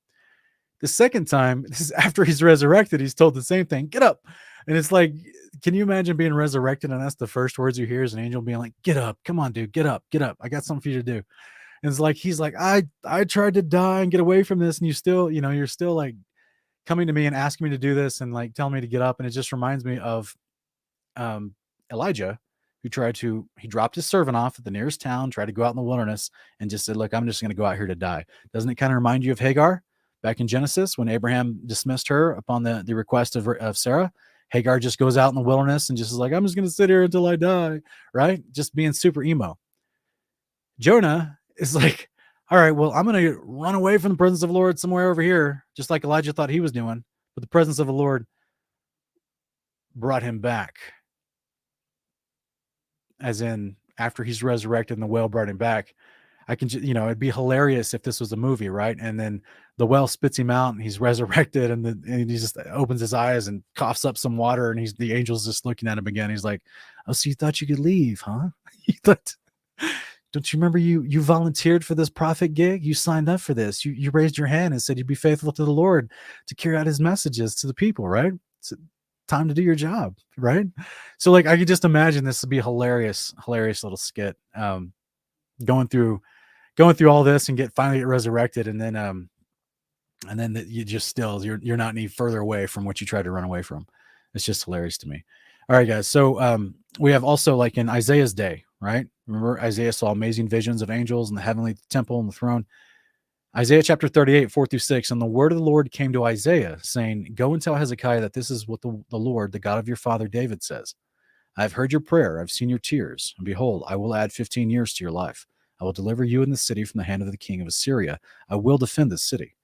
The second time, this is after he's resurrected, he's told the same thing, get up. And it's like, can you imagine being resurrected? And that's the first words you hear is an angel being like, get up, come on, dude, get up. I got something for you to do. And it's like, he's like, I tried to die and get away from this. And you still, you're still like coming to me and asking me to do this and like telling me to get up. And it just reminds me of Elijah, who he dropped his servant off at the nearest town, tried to go out in the wilderness and just said, look, I'm just going to go out here to die. Doesn't it kind of remind you of Hagar back in Genesis when Abraham dismissed her upon the request of Sarah? Hagar just goes out in the wilderness and just is like, I'm just going to sit here until I die, right? Just being super emo. Jonah is like, all right, well, I'm going to run away from the presence of the Lord somewhere over here, just like Elijah thought he was doing. But the presence of the Lord brought him back. As in, after he's resurrected and the whale brought him back. I can, it'd be hilarious if this was a movie, right? And then the whale spits him out and he's resurrected and he just opens his eyes and coughs up some water and the angel's just looking at him again. He's like, oh, so you thought you could leave, huh? Don't you remember you volunteered for this prophet gig? You signed up for this. You raised your hand and said you'd be faithful to the Lord to carry out his messages to the people, right? It's time to do your job, right? So like, I could just imagine this would be a hilarious little skit. Going through all this and finally get resurrected, and then you just still you're not any further away from what you tried to run away from. It's just hilarious to me. All right, guys. So we have also, like in Isaiah's day, right? Remember, Isaiah saw amazing visions of angels in the heavenly temple and the throne. Isaiah chapter 38, 4-6, and the word of the Lord came to Isaiah, saying, go and tell Hezekiah that this is what the Lord, the God of your father David, says. I've heard your prayer. I've seen your tears. And behold, I will add 15 years to your life. I will deliver you and the city from the hand of the king of Assyria. I will defend this city.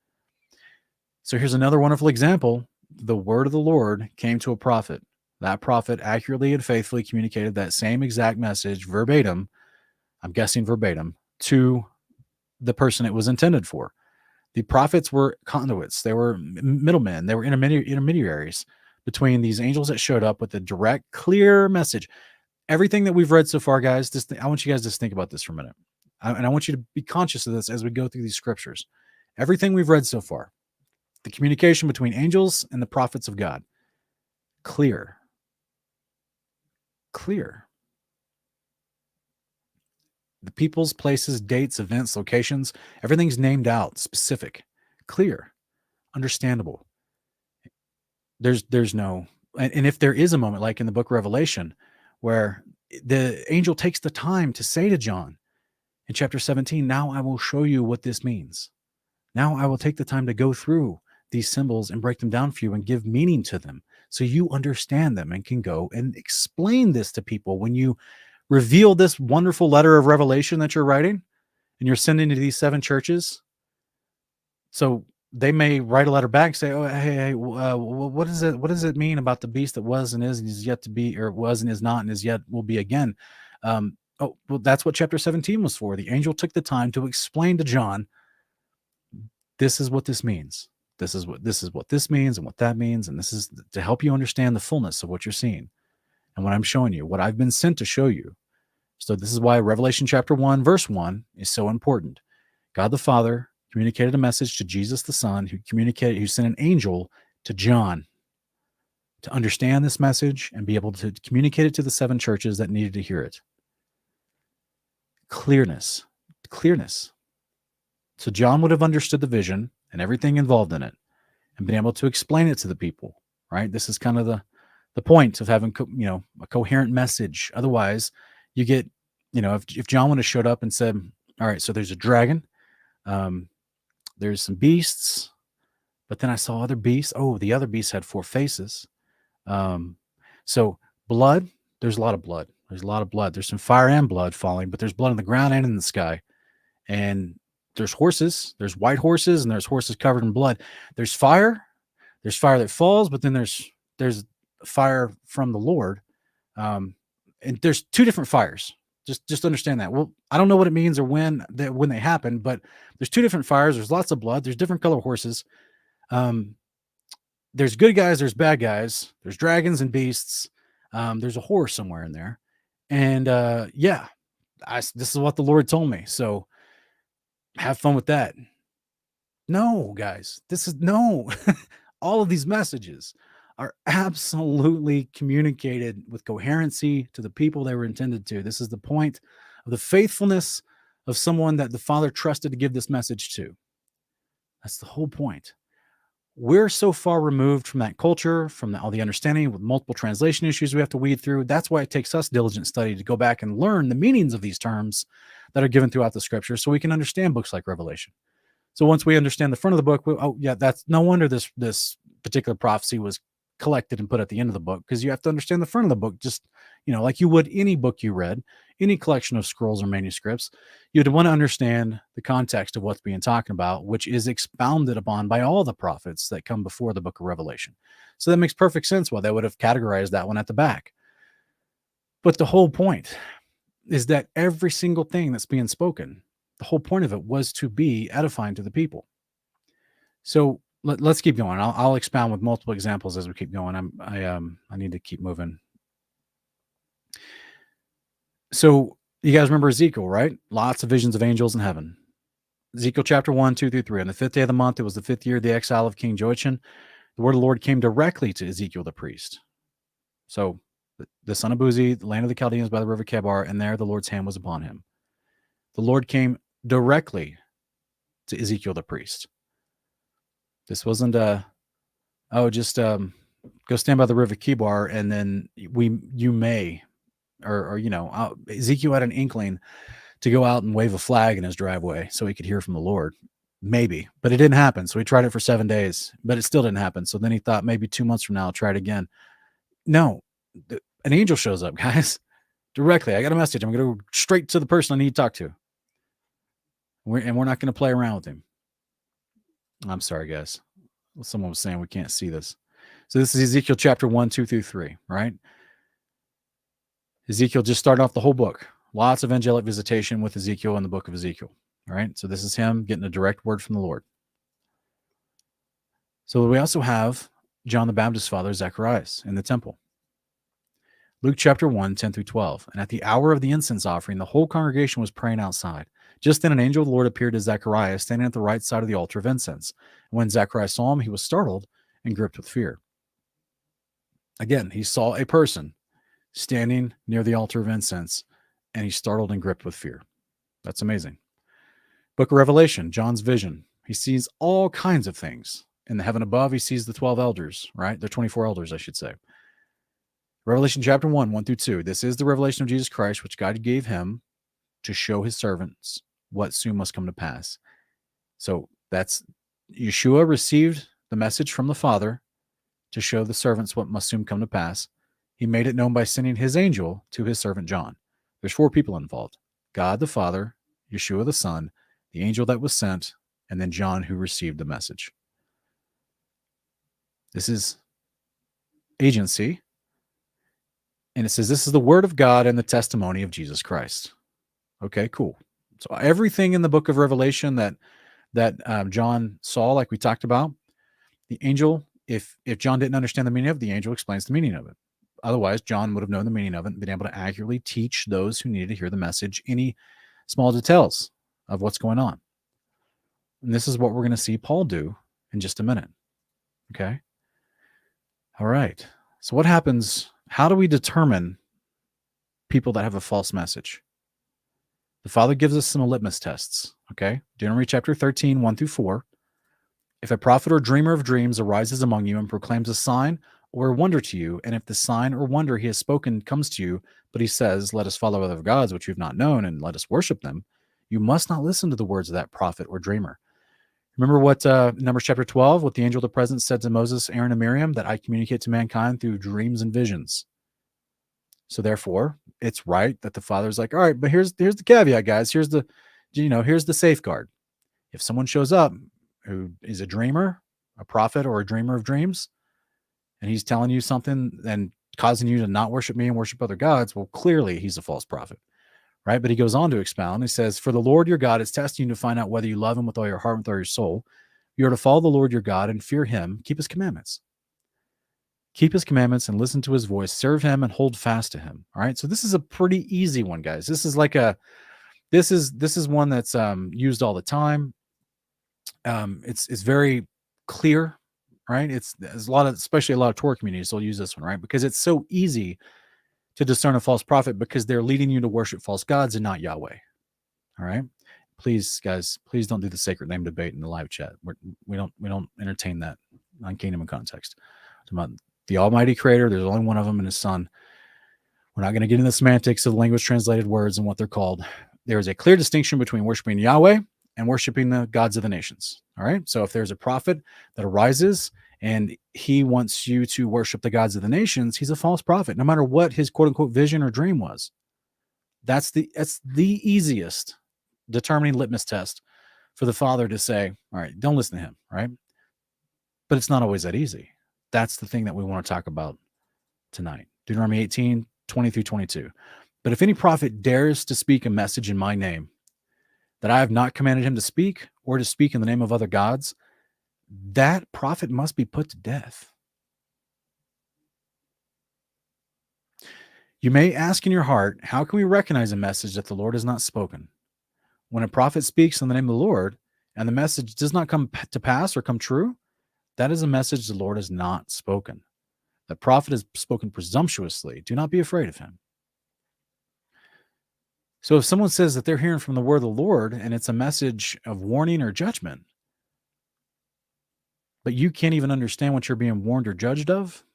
So here's another wonderful example. The word of the Lord came to a prophet. That prophet accurately and faithfully communicated that same exact message verbatim, I'm guessing verbatim, to the person it was intended for. The prophets were conduits. They were middlemen. They were intermediaries between these angels that showed up with a direct, clear message. Everything that we've read so far, guys, I want you guys to think about this for a minute. And I want you to be conscious of this as we go through these scriptures. Everything we've read so far, the communication between angels and the prophets of God, clear. The people's, places, dates, events, locations, everything's named out, specific, clear, understandable. There's no, and if there is a moment like in the book of Revelation where the angel takes the time to say to John in chapter 17, now I will show you what this means. Now I will take the time to go through these symbols and break them down for you and give meaning to them so you understand them and can go and explain this to people when you reveal this wonderful letter of revelation that you're writing and you're sending to these 7 churches. So they may write a letter back, say, oh, hey, what does it mean about the beast that was and is yet to be, or was and is not and is yet will be again? Oh, well, that's what chapter 17 was for. The angel took the time to explain to John, this is what this means. This is what this means and what that means. And this is to help you understand the fullness of what you're seeing and what I'm showing you, what I've been sent to show you. So this is why Revelation chapter 1, verse 1 is so important. God the Father communicated a message to Jesus the Son, who sent an angel to John to understand this message and be able to communicate it to the 7 churches that needed to hear it. Clearness. So John would have understood the vision and everything involved in it and been able to explain it to the people, right? This is kind of the point of having, a coherent message. Otherwise, you get, if John would have showed up and said, all right, so there's a dragon, there's some beasts, but then I saw other beasts. Oh, the other beasts had 4 faces. So blood, there's a lot of blood. There's some fire and blood falling, but there's blood on the ground and in the sky. And there's horses, there's white horses, and there's horses covered in blood. There's fire that falls, but then there's fire from the Lord. And there's 2 different fires. Just understand that. Well, I don't know what it means or when they happen, but there's 2 different fires. There's lots of blood. There's different color horses. There's good guys. There's bad guys. There's dragons and beasts. There's a horse somewhere in there. And this is what the Lord told me. So have fun with that. No, guys, no. All of these messages are absolutely communicated with coherency to the people they were intended to. This is the point of the faithfulness of someone that the Father trusted to give this message to. That's the whole point. We're so far removed from that culture, from all the understanding with multiple translation issues we have to weed through. That's why it takes us diligent study to go back and learn the meanings of these terms that are given throughout the scripture so we can understand books like Revelation. So once we understand the front of the book, that's no wonder this particular prophecy was collected and put at the end of the book, because you have to understand the front of the book, just, like you would any book you read, any collection of scrolls or manuscripts. You'd want to understand the context of what's being talked about, which is expounded upon by all the prophets that come before the book of Revelation. So that makes perfect sense why they would have categorized that one at the back. But the whole point is that every single thing that's being spoken, the whole point of it was to be edifying to the people. So let's keep going. I'll expound with multiple examples as we keep going. I need to keep moving. So you guys remember Ezekiel, right? Lots of visions of angels in heaven. Ezekiel chapter 1, 2 through 3. On the 5th day of the month, it was the 5th year of the exile of King Joachim. The word of the Lord came directly to Ezekiel the priest. So the son of Buzi, the land of the Chaldeans by the river Kebar, and there the Lord's hand was upon him. The Lord came directly to Ezekiel the priest. This wasn't go stand by the river Kebar, and then Ezekiel had an inkling to go out and wave a flag in his driveway so he could hear from the Lord. Maybe, but it didn't happen. So he tried it for 7 days, but it still didn't happen. So then he thought maybe 2 months from now, I'll try it again. No, an angel shows up, guys, directly. I got a message. I'm going to go straight to the person I need to talk to. We're not going to play around with him. I'm sorry, guys. Someone was saying we can't see this. So this is Ezekiel chapter 1, 2 through 3, right? Ezekiel just started off the whole book. Lots of angelic visitation with Ezekiel in the book of Ezekiel. All right. So this is him getting a direct word from the Lord. So we also have John the Baptist's father, Zacharias, in the temple. Luke chapter 1, 10 through 12. And at the hour of the incense offering, the whole congregation was praying outside. Just then an angel of the Lord appeared to Zacharias, standing at the right side of the altar of incense. And when Zacharias saw him, he was startled and gripped with fear. Again, he saw a person standing near the altar of incense, and he's startled and gripped with fear. That's amazing. Book of Revelation, John's vision. He sees all kinds of things. In the heaven above, he sees the 12 elders, right? They're 24 elders, I should say. Revelation chapter 1, 1 through 2. This is the revelation of Jesus Christ, which God gave him to show his servants what soon must come to pass. So that's Yeshua received the message from the Father to show the servants what must soon come to pass. He made it known by sending his angel to his servant John. There's 4 people involved: God the Father, Yeshua the Son, the angel that was sent, and then John who received the message. This is agency. And it says, this is the word of God and the testimony of Jesus Christ. Okay, cool. So everything in the book of Revelation that John saw, like we talked about, The angel, if John didn't understand the meaning of it, the angel explains the meaning of it. Otherwise, John would have known the meaning of it and been able to accurately teach those who needed to hear the message any small details of what's going on. And this is what we're going to see Paul do in just a minute. Okay? All right. So what happens? How do we determine people that have a false message? The Father gives us some litmus tests. Okay? Deuteronomy chapter 13, 1 through 4. If a prophet or dreamer of dreams arises among you and proclaims a sign or a wonder to you, and if the sign or wonder he has spoken comes to you, but he says, let us follow other gods which you've not known, and let us worship them, you must not listen to the words of that prophet or dreamer. Remember what Numbers chapter 12, what the angel of the presence said to Moses, Aaron, and Miriam, that I communicate to mankind through dreams and visions. So therefore, it's right that the Father's like, all right, but here's the caveat, guys. Here's the safeguard. If someone shows up who is a dreamer, a prophet, or a dreamer of dreams, and he's telling you something and causing you to not worship me and worship other gods, well, clearly he's a false prophet, right? But he goes on to expound. He says, for the Lord your God is testing you to find out whether you love him with all your heart and with all your soul. You are to follow the Lord your God and fear him, keep his commandments. Keep his commandments and listen to his voice, serve him and hold fast to him. All right. So this is a pretty easy one, guys. This is one that's used all the time. It's very clear, right? There's especially a lot of Torah communities will use this one, right? Because it's so easy to discern a false prophet because they're leading you to worship false gods and not Yahweh. All right. Please, guys, please don't do the sacred name debate in the live chat. We don't entertain that on Kingdom and Context. It's about the Almighty Creator. There's only one of them and his Son. We're not going to get into the semantics of language translated words and what they're called. There is a clear distinction between worshiping Yahweh and worshiping the gods of the nations. All right. So if there's a prophet that arises and he wants you to worship the gods of the nations, he's a false prophet, no matter what his quote unquote vision or dream was. That's the easiest determining litmus test for the Father to say, all right, don't listen to him. Right. But it's not always that easy. That's the thing that we want to talk about tonight. Deuteronomy 18, 20 through 22. But if any prophet dares to speak a message in my name that I have not commanded him to speak, or to speak in the name of other gods, that prophet must be put to death. You may ask in your heart, how can we recognize a message that the Lord has not spoken? When a prophet speaks in the name of the Lord, and the message does not come to pass or come true, that is a message the Lord has not spoken. The prophet has spoken presumptuously. Do not be afraid of him. So if someone says that they're hearing from the word of the Lord and it's a message of warning or judgment, but you can't even understand what you're being warned or judged of,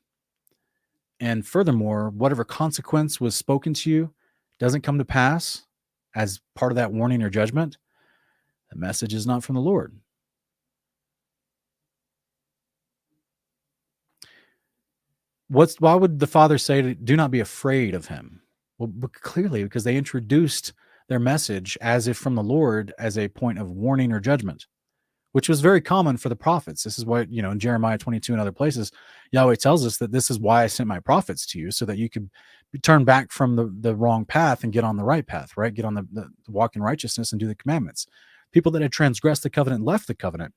and furthermore, whatever consequence was spoken to you doesn't come to pass as part of that warning or judgment, the message is not from the Lord. Why would the Father say, do not be afraid of him? Well, clearly, because they introduced their message as if from the Lord as a point of warning or judgment, which was very common for the prophets. This is why, in Jeremiah 22 and other places, Yahweh tells us that this is why I sent my prophets to you, so that you could turn back from the wrong path and get on the right path, right? Get on the walk in righteousness and do the commandments. People that had transgressed the covenant and left the covenant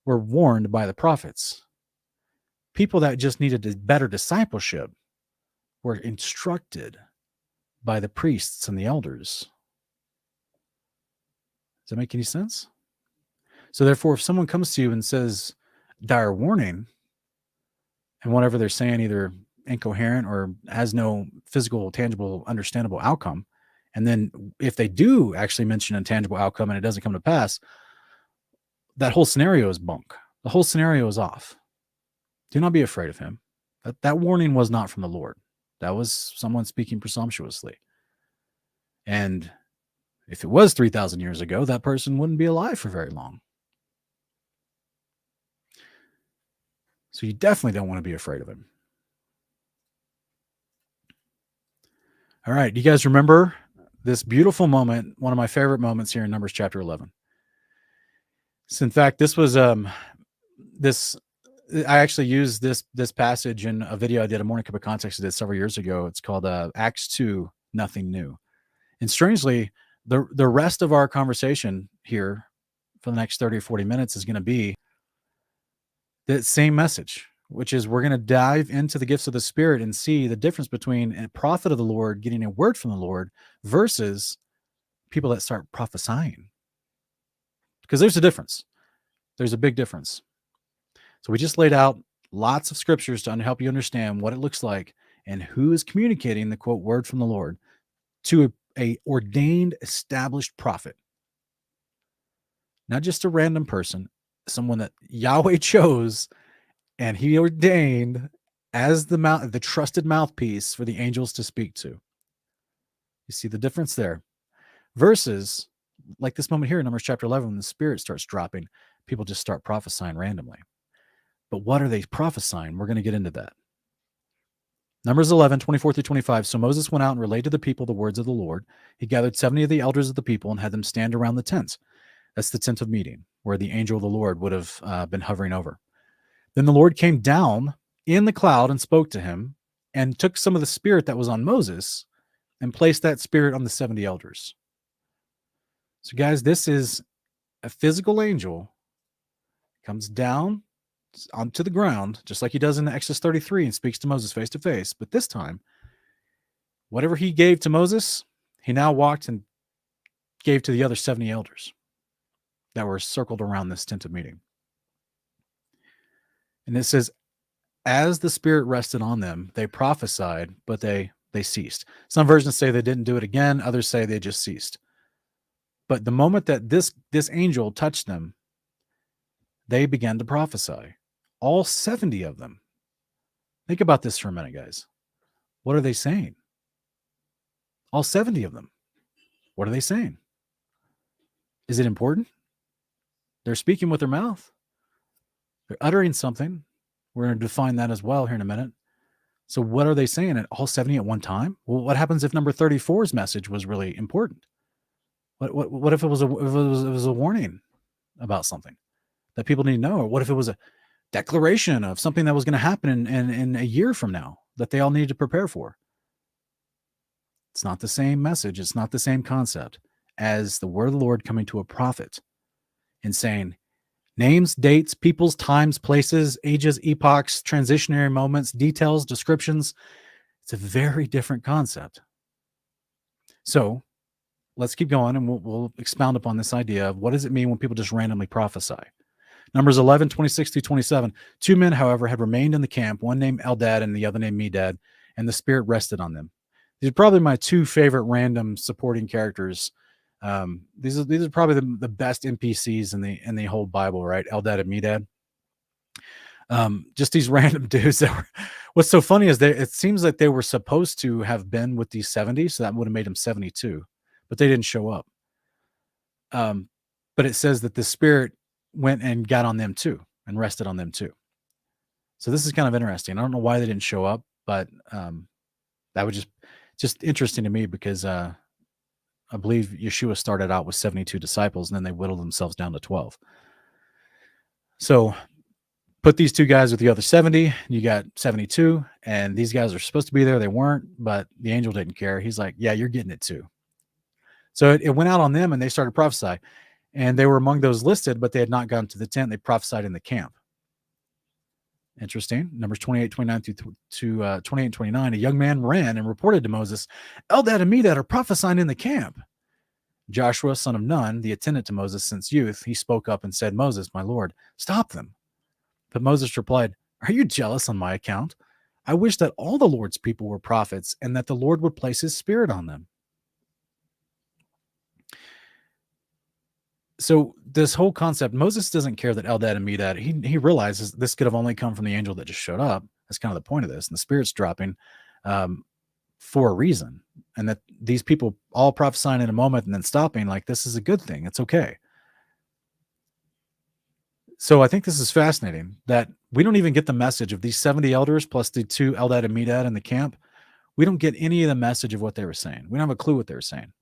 were warned by the prophets. People that just needed better discipleship were instructed by the priests and the elders. Does that make any sense? So therefore, if someone comes to you and says dire warning, and whatever they're saying either incoherent or has no physical, tangible, understandable outcome, and then if they do actually mention a tangible outcome and it doesn't come to pass, that whole scenario is bunk. The whole scenario is off. Do not be afraid of him. That warning was not from the Lord. That was someone speaking presumptuously. And if it was 3,000 years ago, that person wouldn't be alive for very long. So you definitely don't want to be afraid of him. All right. Do you guys remember this beautiful moment, one of my favorite moments here in Numbers chapter 11? So in fact, this was I actually used this passage in a video I did, a Morning Cup of Context I did several years ago. It's called Acts 2, Nothing New. And strangely, the rest of our conversation here for the next 30 or 40 minutes is going to be The same message, which is we're going to dive into the gifts of the Spirit and see the difference between a prophet of the Lord getting a word from the Lord versus people that start prophesying. Because there's a difference. There's a big difference. So we just laid out lots of scriptures to help you understand what it looks like and who is communicating the quote word from the Lord to a ordained, established prophet. Not just a random person, someone that Yahweh chose and he ordained as the trusted mouthpiece for the angels to speak to. You see the difference there? Versus, like this moment here in Numbers chapter 11, when the Spirit starts dropping, people just start prophesying randomly. But what are they prophesying? We're going to get into that. Numbers 11, 24 through 25. So Moses went out and relayed to the people the words of the Lord. He gathered 70 of the elders of the people and had them stand around the tent. That's the tent of meeting, where the angel of the Lord would have been hovering over. Then the Lord came down in the cloud and spoke to him and took some of the spirit that was on Moses and placed that spirit on the 70 elders. So guys, this is a physical angel comes down onto the ground, just like he does in Exodus 33 and speaks to Moses face to face. But this time, whatever he gave to Moses, he now walked and gave to the other 70 elders that were circled around this tent of meeting. And it says, as the Spirit rested on them, they prophesied, but they ceased. Some versions say they didn't do it again. Others say they just ceased. But the moment that this angel touched them, they began to prophesy. All 70 of them. Think about this for a minute, guys. What are they saying? All 70 of them. What are they saying? Is it important? They're speaking with their mouth. They're uttering something. We're going to define that as well here in a minute. So what are they saying at all 70 at one time? Well, what happens if number 34's message was really important? What if it was a warning about something that people need to know? Or what if it was a declaration of something that was going to happen in a year from now that they all needed to prepare for? It's not the same message. It's not the same concept as the word of the Lord coming to a prophet and saying names, dates, peoples, times, places, ages, epochs, transitionary moments, details, descriptions. It's a very different concept. So let's keep going and we'll expound upon this idea of what does it mean when people just randomly prophesy. Numbers 11, 26 through 27. 2 men, however, had remained in the camp, one named Eldad and the other named Medad, and the Spirit rested on them. These are probably my two favorite random supporting characters. These are probably the best NPCs in the whole Bible, right? Eldad and Medad. Just these random dudes that were. What's so funny is it seems like they were supposed to have been with these 70, so that would have made them 72, but they didn't show up. But it says that the Spirit went and got on them too and rested on them too. So this is kind of interesting. I don't know why they didn't show up, but that was just interesting to me because I believe Yeshua started out with 72 disciples and then they whittled themselves down to 12. So put these two guys with the other 70, you got 72, and these guys are supposed to be there. They weren't, but the angel didn't care. He's like, yeah, you're getting it too. So it went out on them and they started prophesying. And they were among those listed, but they had not gone to the tent. They prophesied in the camp. Interesting. Numbers 28, 29 to 28 and 29. A young man ran and reported to Moses, Eldad and Medad are prophesying in the camp. Joshua, son of Nun, the attendant to Moses since youth, he spoke up and said, Moses, my Lord, stop them. But Moses replied, are you jealous on my account? I wish that all the Lord's people were prophets and that the Lord would place his Spirit on them. So this whole concept, Moses doesn't care that Eldad and Medad, he realizes this could have only come from the angel that just showed up. That's kind of the point of this. And the Spirit's dropping for a reason. And that these people all prophesying in a moment and then stopping, like, this is a good thing. It's okay. So I think this is fascinating that we don't even get the message of these 70 elders plus the 2 Eldad and Medad in the camp. We don't get any of the message of what they were saying. We don't have a clue what they were saying.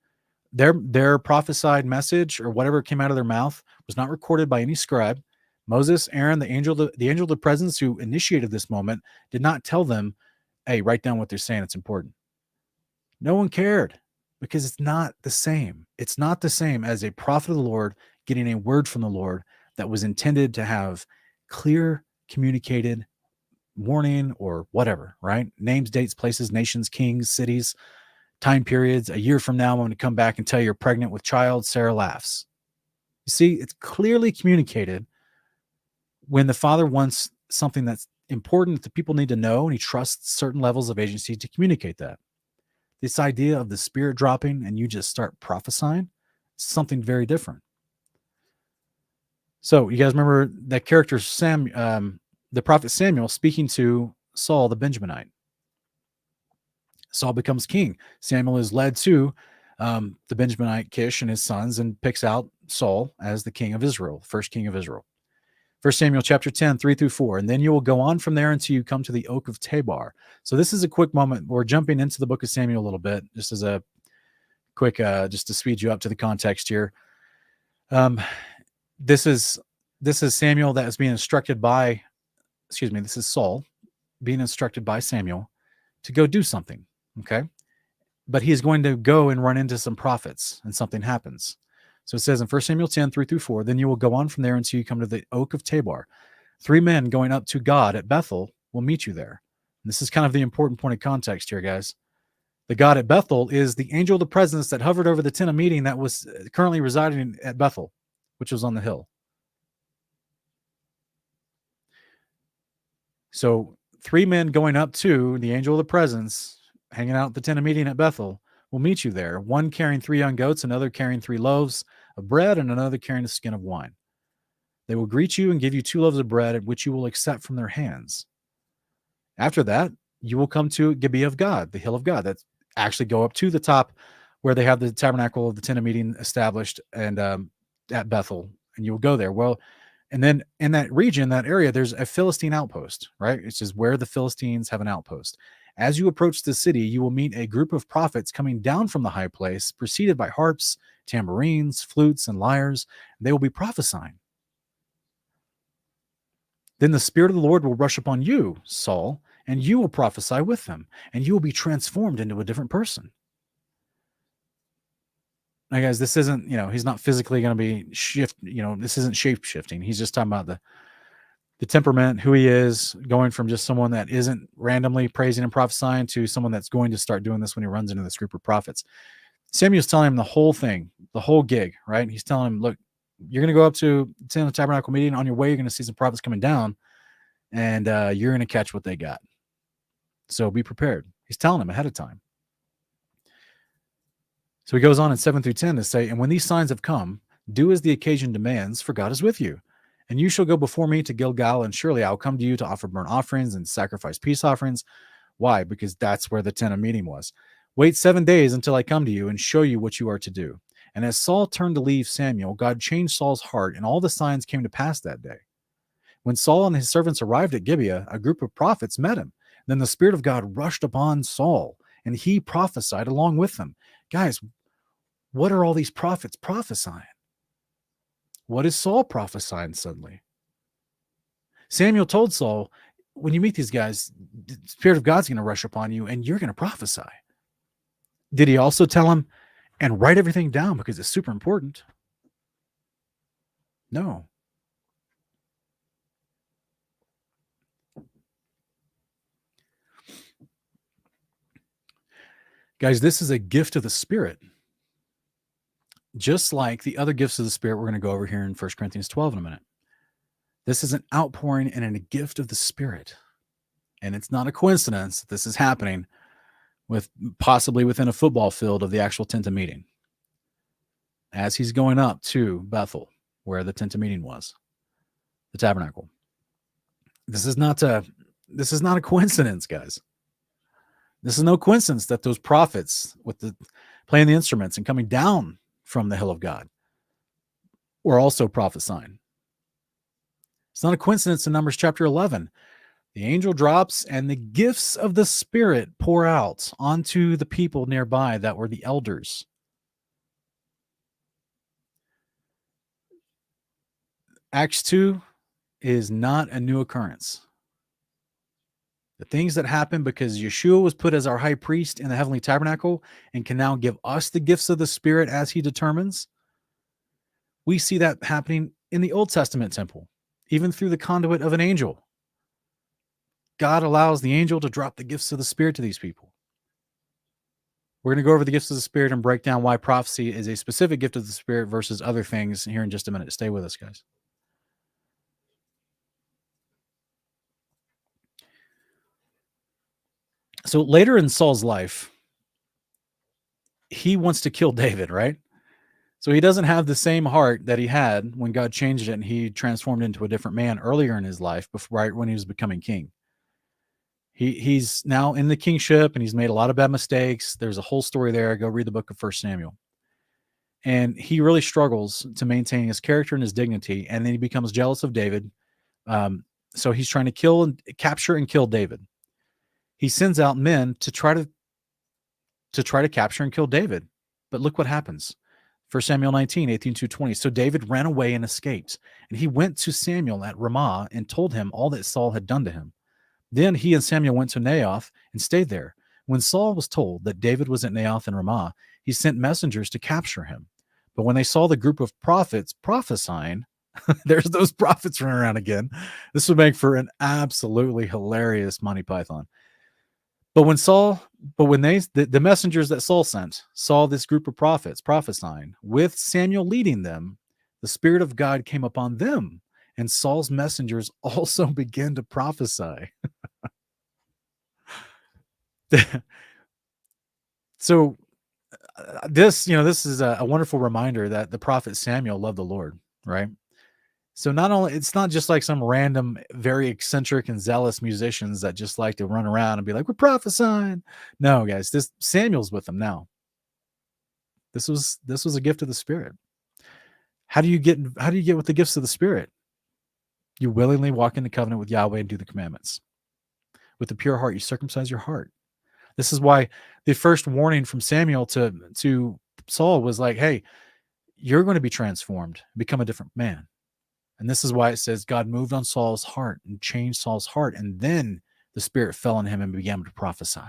Their prophesied message or whatever came out of their mouth was not recorded by any scribe. Moses, Aaron, the angel of the presence who initiated this moment, did not tell them, hey, write down what they're saying. It's important. No one cared because it's not the same. It's not the same as a prophet of the Lord getting a word from the Lord that was intended to have clear communicated warning or whatever, right? Names, dates, places, nations, kings, cities, time periods. A year from now, I'm going to come back and tell you you're pregnant with child. Sarah laughs. You see, it's clearly communicated when the Father wants something that's important that the people need to know, and he trusts certain levels of agency to communicate that. This idea of the Spirit dropping and you just start prophesying is something very different. So you guys remember that character the prophet Samuel speaking to Saul the Benjaminite. Saul becomes king. Samuel is led to the Benjaminite Kish and his sons and picks out Saul as the king of Israel, first king of Israel. 1 Samuel chapter 10, 3-4. And then you will go on from there until you come to the oak of Tabor. So this is a quick moment. We're jumping into the book of Samuel a little bit, just as a quick, just to speed you up to the context here. This is Samuel that is being instructed by, this is Saul being instructed by Samuel to go do something. Okay. But he is going to go and run into some prophets, and something happens. So it says in 1 Samuel 10, 3-4, then you will go on from there until you come to the oak of Tabor. 3 men going up to God at Bethel will meet you there. And this is kind of the important point of context here, guys. The God at Bethel is the angel of the presence that hovered over the tent of meeting that was currently residing at Bethel, which was on the hill. So 3 men going up to the angel of the presence, hanging out at the tent of meeting at Bethel, will meet you there. One carrying 3 young goats, another carrying 3 loaves of bread, and another carrying a skin of wine. They will greet you and give you 2 loaves of bread, which you will accept from their hands. After that, you will come to Gibeah of God, the hill of God. That's actually go up to the top where they have the tabernacle of the tent of meeting established, and at Bethel, and you will go there. Well, and then in that region, that area, there's a Philistine outpost, right? It's just where the Philistines have an outpost. As you approach the city, you will meet a group of prophets coming down from the high place, preceded by harps, tambourines, flutes, and lyres. They will be prophesying. Then the Spirit of the Lord will rush upon you, Saul, and you will prophesy with them, and you will be transformed into a different person. Now, guys, this isn't, he's not physically going to be this isn't shape shifting. He's just talking about the temperament, who he is, going from just someone that isn't randomly praising and prophesying to someone that's going to start doing this when he runs into this group of prophets. Samuel's telling him the whole thing, the whole gig, right? He's telling him, look, you're going to go up to the tabernacle meeting. On your way, you're going to see some prophets coming down, and you're going to catch what they got. So be prepared. He's telling him ahead of time. So he goes on in 7-10 to say, and when these signs have come, do as the occasion demands, for God is with you. And you shall go before me to Gilgal, and surely I'll come to you to offer burnt offerings and sacrifice peace offerings. Why? Because that's where the tent of meeting was. Wait 7 days until I come to you and show you what you are to do. And as Saul turned to leave Samuel, God changed Saul's heart, and all the signs came to pass that day. When Saul and his servants arrived at Gibeah, a group of prophets met him. Then the Spirit of God rushed upon Saul, and he prophesied along with them. Guys, what are all these prophets prophesying? What is Saul prophesying suddenly? Samuel told Saul, when you meet these guys, the Spirit of God's going to rush upon you, and you're going to prophesy. Did he also tell him, and write everything down because it's super important? No. Guys, this is a gift of the Spirit. Just like the other gifts of the Spirit we're going to go over here in 1 Corinthians 12 in a minute. This is an outpouring and a gift of the Spirit. And it's not a coincidence that this is happening possibly within a football field of the actual tent of meeting. As he's going up to Bethel, where the tent of meeting was, the tabernacle. This is not a coincidence, guys. This is no coincidence that those prophets playing the instruments and coming down from the hill of God were also prophesying. It's not a coincidence in Numbers chapter 11. The angel drops and the gifts of the Spirit pour out onto the people nearby that were the elders. Acts 2 is not a new occurrence. The things that happen because Yeshua was put as our high priest in the heavenly tabernacle and can now give us the gifts of the Spirit as he determines. We see that happening in the Old Testament temple, even through the conduit of an angel, God allows the angel to drop the gifts of the Spirit to these people. We're going to go over the gifts of the Spirit and break down why prophecy is a specific gift of the Spirit versus other things here in just a minute. Stay with us, guys. So later in Saul's life, he wants to kill David, right? So he doesn't have the same heart that he had when God changed it and he transformed into a different man earlier in his life, before, right when he was becoming king. He's now in the kingship and he's made a lot of bad mistakes. There's a whole story there. Go read the book of 1 Samuel. And he really struggles to maintain his character and his dignity. And then he becomes jealous of David. So he's trying to capture and kill David. He sends out men to try to capture and kill David. But look what happens. 1 Samuel 19, 18 to 20. So David ran away and escaped. And he went to Samuel at Ramah and told him all that Saul had done to him. Then he and Samuel went to Naioth and stayed there. When Saul was told that David was at Naioth and Ramah, he sent messengers to capture him. But when they saw the group of prophets prophesying, there's those prophets running around again. This would make for an absolutely hilarious Monty Python. But when the messengers that Saul sent saw this group of prophets prophesying, with Samuel leading them, the Spirit of God came upon them, and Saul's messengers also began to prophesy. So this is a wonderful reminder that the prophet Samuel loved the Lord, right? So it's not just like some random, very eccentric and zealous musicians that just like to run around and be like, we're prophesying. No, guys, Samuel's with them now. This was a gift of the Spirit. How do you get with the gifts of the Spirit? You willingly walk into covenant with Yahweh and do the commandments. With a pure heart, you circumcise your heart. This is why the first warning from Samuel to Saul was like, hey, you're going to be transformed, become a different man. And this is why it says God moved on Saul's heart and changed Saul's heart. And then the Spirit fell on him and began to prophesy.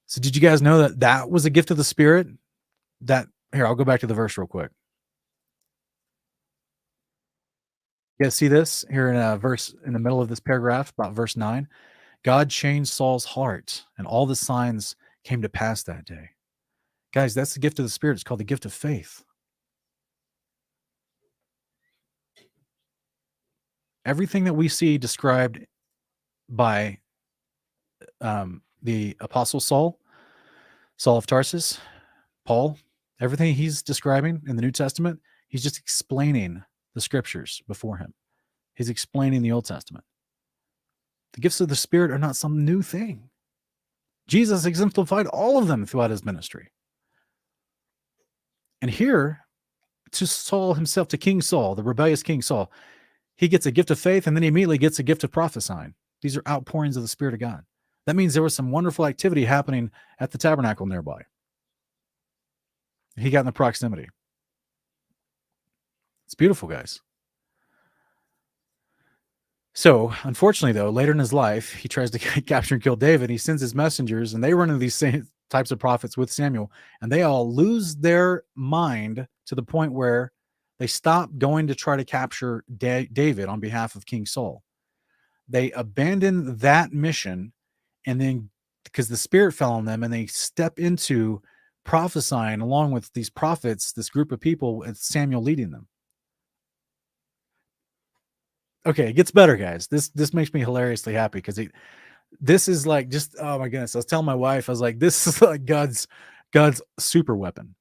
So did you guys know that was a gift of the Spirit? Here, I'll go back to the verse real quick. You guys see this here in a verse in the middle of this paragraph, about verse 9? God changed Saul's heart, and all the signs came to pass that day. Guys, that's the gift of the Spirit. It's called the gift of faith. Everything that we see described by the Apostle Saul of Tarsus, Paul, everything he's describing in the New Testament, he's just explaining the scriptures before him. He's explaining the Old Testament. The gifts of the Spirit are not some new thing. Jesus exemplified all of them throughout his ministry. And here, to Saul himself, to King Saul, the rebellious King Saul, he gets a gift of faith, and then he immediately gets a gift of prophesying. These are outpourings of the Spirit of God. That means there was some wonderful activity happening at the tabernacle nearby. He got in the proximity. It's beautiful, guys. So, unfortunately, though, later in his life, he tries to capture and kill David. He sends his messengers, and they run into these same types of prophets with Samuel, and they all lose their mind to the point where they stop going to try to capture David on behalf of King Saul. They abandon that mission, and then because the Spirit fell on them, and they step into prophesying along with these prophets, this group of people, with Samuel leading them. Okay, it gets better, guys. This makes me hilariously happy because this is like just, oh my goodness. I was telling my wife, I was like, this is like God's super weapon.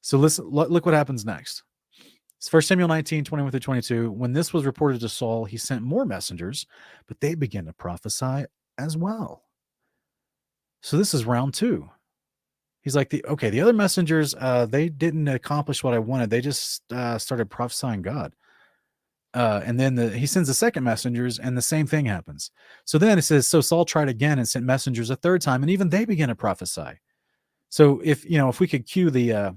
So listen, look what happens next. It's 1 Samuel 19, 21 through 22. When this was reported to Saul, he sent more messengers, but they began to prophesy as well. So this is round 2. He's like, the other messengers, they didn't accomplish what I wanted. They just started prophesying God. And then he sends the second messengers, and the same thing happens. So then it says, so Saul tried again and sent messengers a third time, and even they began to prophesy. So if we could cue the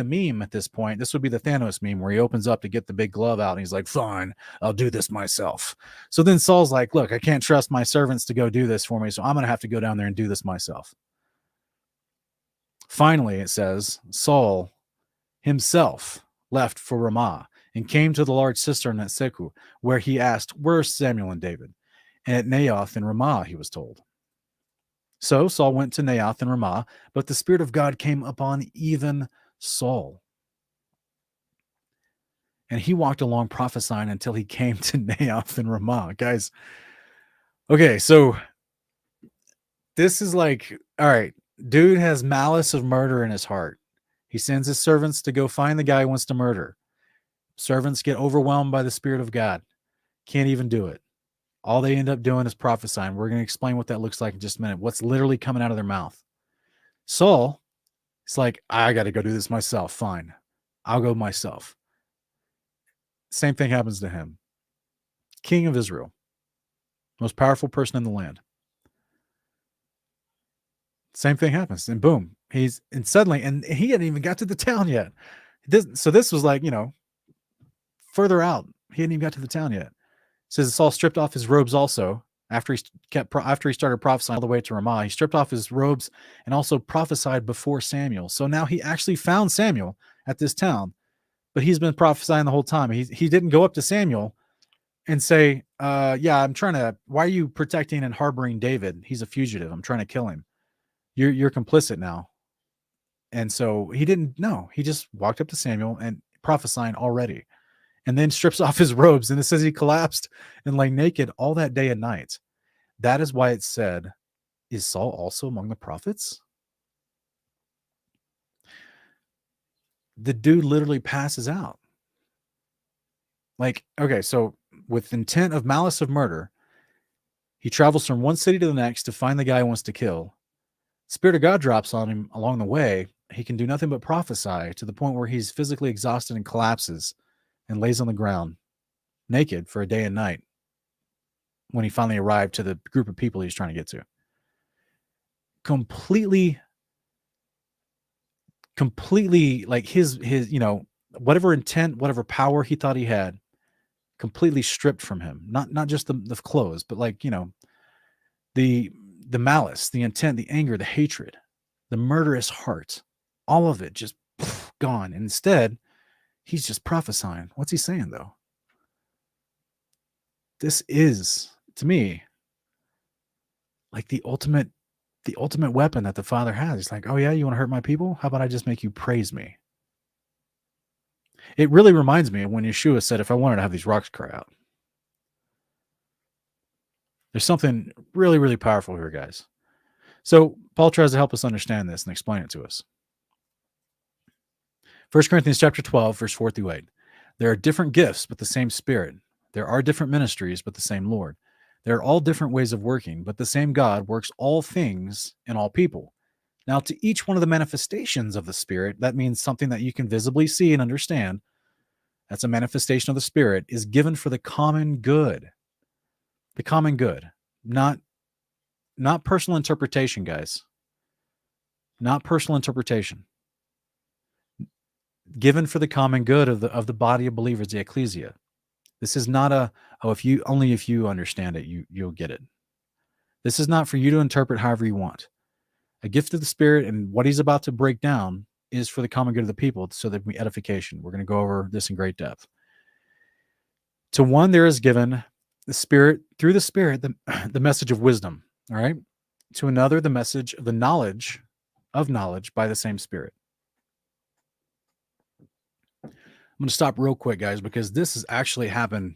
meme at this point, this would be the Thanos meme where he opens up to get the big glove out, and he's like, fine, I'll do this myself. So then Saul's like, look, I can't trust my servants to go do this for me, so I'm going to have to go down there and do this myself. Finally, it says, Saul himself left for Ramah and came to the large cistern at Seku, where he asked, "Where's Samuel and David?" And at Naioth and Ramah, he was told. So Saul went to Naioth and Ramah, but the Spirit of God came upon even Saul. And he walked along prophesying until he came to Naioth and Ramah. Guys, okay, so this is like, all right, dude has malice of murder in his heart. He sends his servants to go find the guy who wants to murder. Servants get overwhelmed by the Spirit of God. Can't even do it. All they end up doing is prophesying. We're going to explain what that looks like in just a minute. What's literally coming out of their mouth. Saul, it's like, I got to go do this myself. Fine. I'll go myself. Same thing happens to him. King of Israel. Most powerful person in the land. Same thing happens. And boom. Suddenly, and he hadn't even got to the town yet. So this was like, further out. He hadn't even got to the town yet. It says Saul stripped off his robes also after he started prophesying all the way to Ramah. He stripped off his robes and also prophesied before Samuel. So now he actually found Samuel at this town, but he's been prophesying the whole time. He didn't go up to Samuel and say, why are you protecting and harboring David? He's a fugitive. I'm trying to kill him. You're complicit now. And so he didn't know. He just walked up to Samuel and prophesying already, and then strips off his robes. And it says he collapsed and lay naked all that day and night. That is why it said, is Saul also among the prophets? The dude literally passes out. Like, okay, so with intent of malice of murder, he travels from one city to the next to find the guy he wants to kill. Spirit of God drops on him along the way. He can do nothing but prophesy to the point where he's physically exhausted and collapses and lays on the ground naked for a day and night when he finally arrived to the group of people he's trying to get to. Completely like his whatever intent, whatever power he thought he had, completely stripped from him. Not just the clothes, but like, the malice, the intent, the anger, the hatred, the murderous heart, all of it just gone. And instead, he's just prophesying. What's he saying, though? This is, to me, like the ultimate weapon that the Father has. He's like, oh yeah, you want to hurt my people? How about I just make you praise me? It really reminds me of when Yeshua said, if I wanted to have these rocks cry out. There's something really, really powerful here, guys. So Paul tries to help us understand this and explain it to us. 1 Corinthians chapter 12, verse 4 through 8. There are different gifts, but the same Spirit. There are different ministries, but the same Lord. There are all different ways of working, but the same God works all things in all people. Now, to each one of the manifestations of the Spirit, that means something that you can visibly see and understand, that's a manifestation of the Spirit, is given for the common good. The common good. Not personal interpretation, guys. Not personal interpretation. Given for the common good of the body of believers, the ecclesia. This is not if you understand it, you'll get it. This is not for you to interpret however you want. A gift of the Spirit and what he's about to break down is for the common good of the people, so that we edification. We're going to go over this in great depth. To one there is given the Spirit, through the Spirit, the message of wisdom. All right. To another, the message of the knowledge by the same Spirit. I'm going to stop real quick, guys, because this has actually happened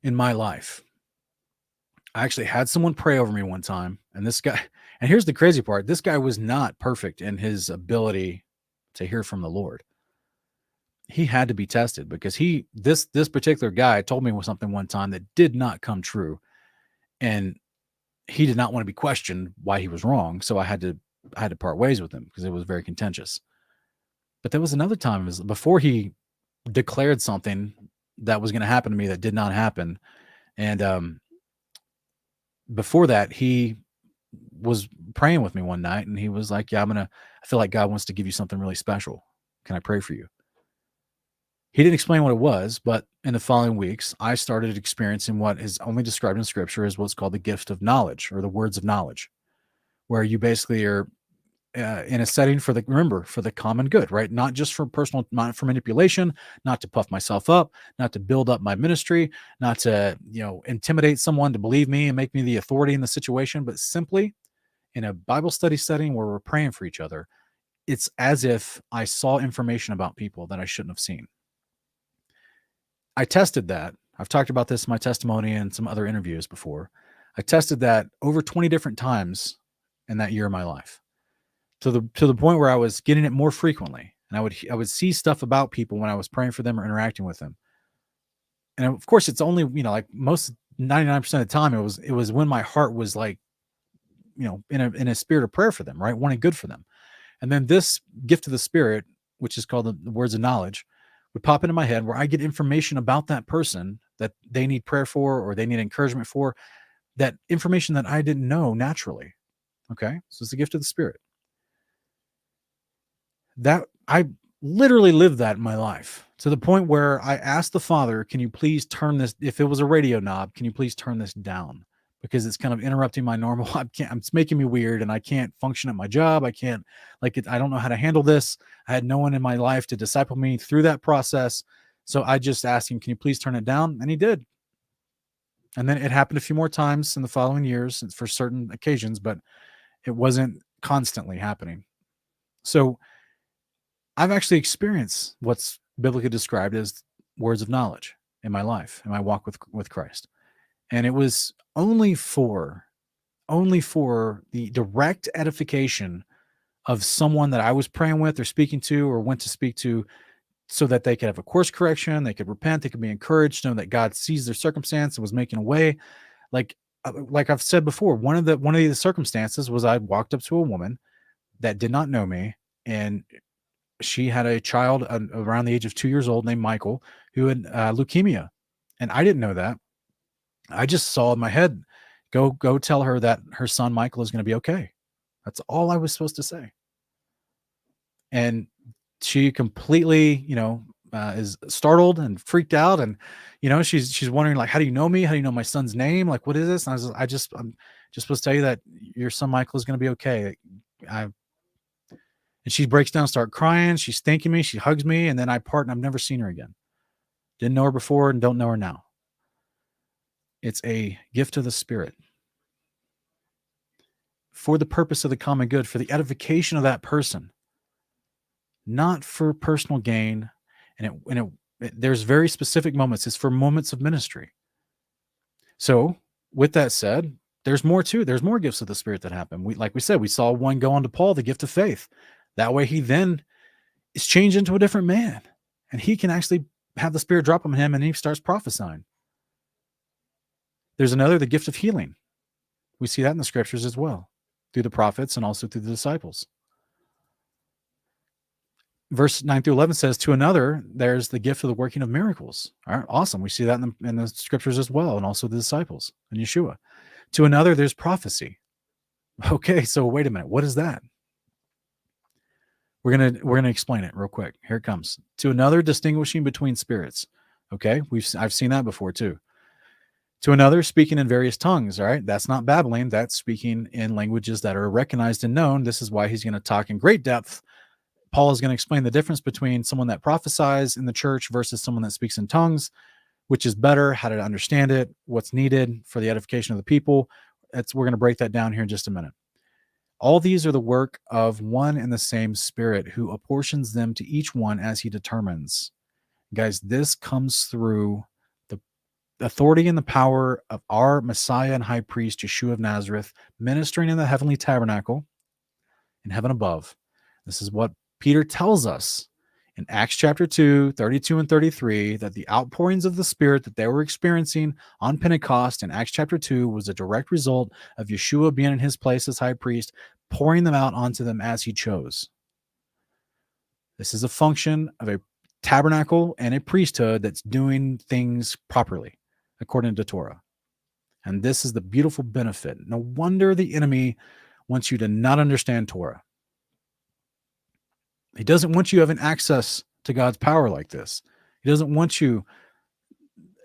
in my life. I actually had someone pray over me one time, and this guy, and here's the crazy part, this guy was not perfect in his ability to hear from the Lord. He had to be tested because this particular guy told me something one time that did not come true, and he did not want to be questioned why he was wrong. So I had to part ways with him because it was very contentious. But there was another time before he declared something that was going to happen to me that did not happen. And before that, he was praying with me one night, and he was like, I feel like God wants to give you something really special. Can I pray for you? He didn't explain what it was, but in the following weeks, I started experiencing what is only described in Scripture as what's called the gift of knowledge, or the words of knowledge, where you basically in a setting for the common good, right? Not just for personal, not for manipulation, not to puff myself up, not to build up my ministry, not to, intimidate someone to believe me and make me the authority in the situation, but simply in a Bible study setting where we're praying for each other. It's as if I saw information about people that I shouldn't have seen. I tested that. I've talked about this in my testimony and some other interviews before. I tested that over 20 different times in that year of my life, to the point where I was getting it more frequently, and I would see stuff about people when I was praying for them or interacting with them. And of course, it's only, like most 99% of the time, it was when my heart was like, in a spirit of prayer for them, right, wanting good for them. And then this gift of the Spirit, which is called the words of knowledge, would pop into my head, where I get information about that person that they need prayer for or they need encouragement for, that information that I didn't know naturally. Okay, so it's the gift of the Spirit. That I literally lived that in my life, to the point where I asked the Father, can you please turn this, if it was a radio knob, can you please turn this down? Because it's kind of interrupting my normal, it's making me weird and I can't function at my job. I can't, I don't know how to handle this. I had no one in my life to disciple me through that process. So I just asked him, can you please turn it down? And he did. And then it happened a few more times in the following years for certain occasions, but it wasn't constantly happening. So I've actually experienced what's biblically described as words of knowledge in my life, in my walk with Christ. And it was only for the direct edification of someone that I was praying with or speaking to or went to speak to, so that they could have a course correction, they could repent, they could be encouraged, know that God sees their circumstance and was making a way. Like I've said before, one of the circumstances was I walked up to a woman that did not know me, and she had a child around the age of 2 years old named Michael, who had leukemia. And I didn't know that. I just saw in my head, go tell her that her son Michael is going to be okay. That's all I was supposed to say. And she completely, is startled and freaked out. And, she's wondering, like, how do you know me? How do you know my son's name? Like, what is this? And I'm just supposed to tell you that your son Michael is going to be okay. And she breaks down, start crying. She's thanking me. She hugs me. And then I part, and I've never seen her again. Didn't know her before and don't know her now. It's a gift of the Spirit for the purpose of the common good, for the edification of that person, not for personal gain. And there's very specific moments. It's for moments of ministry. So with that said, there's more too. There's more gifts of the Spirit that happen. Like we said, we saw one go on to Paul, the gift of faith. That way he then is changed into a different man, and he can actually have the Spirit drop on him, and he starts prophesying. There's another, the gift of healing. We see that in the scriptures as well, through the prophets and also through the disciples. Verse 9 through 11 says, to another, there's the gift of the working of miracles. All right, awesome. We see that in the scriptures as well, and also the disciples and Yeshua. To another, there's prophecy. Okay, so wait a minute. What is that? We're gonna explain it real quick. Here it comes. To another, distinguishing between spirits. Okay, I've seen that before too. To another, speaking in various tongues. All right, that's not babbling. That's speaking in languages that are recognized and known. This is why he's going to talk in great depth. Paul is going to explain the difference between someone that prophesies in the church versus someone that speaks in tongues, which is better, how to understand it, what's needed for the edification of the people. We're going to break that down here in just a minute. All these are the work of one and the same Spirit, who apportions them to each one as he determines. Guys, this comes through the authority and the power of our Messiah and High Priest, Yeshua of Nazareth, ministering in the heavenly tabernacle in heaven above. This is what Peter tells us in Acts chapter 2, 32 and 33, that the outpourings of the Spirit that they were experiencing on Pentecost in Acts chapter 2 was a direct result of Yeshua being in his place as high priest, pouring them out onto them as he chose. This is a function of a tabernacle and a priesthood that's doing things properly according to Torah. And this is the beautiful benefit. No wonder the enemy wants you to not understand Torah. He doesn't want you having access to God's power like this. He doesn't want you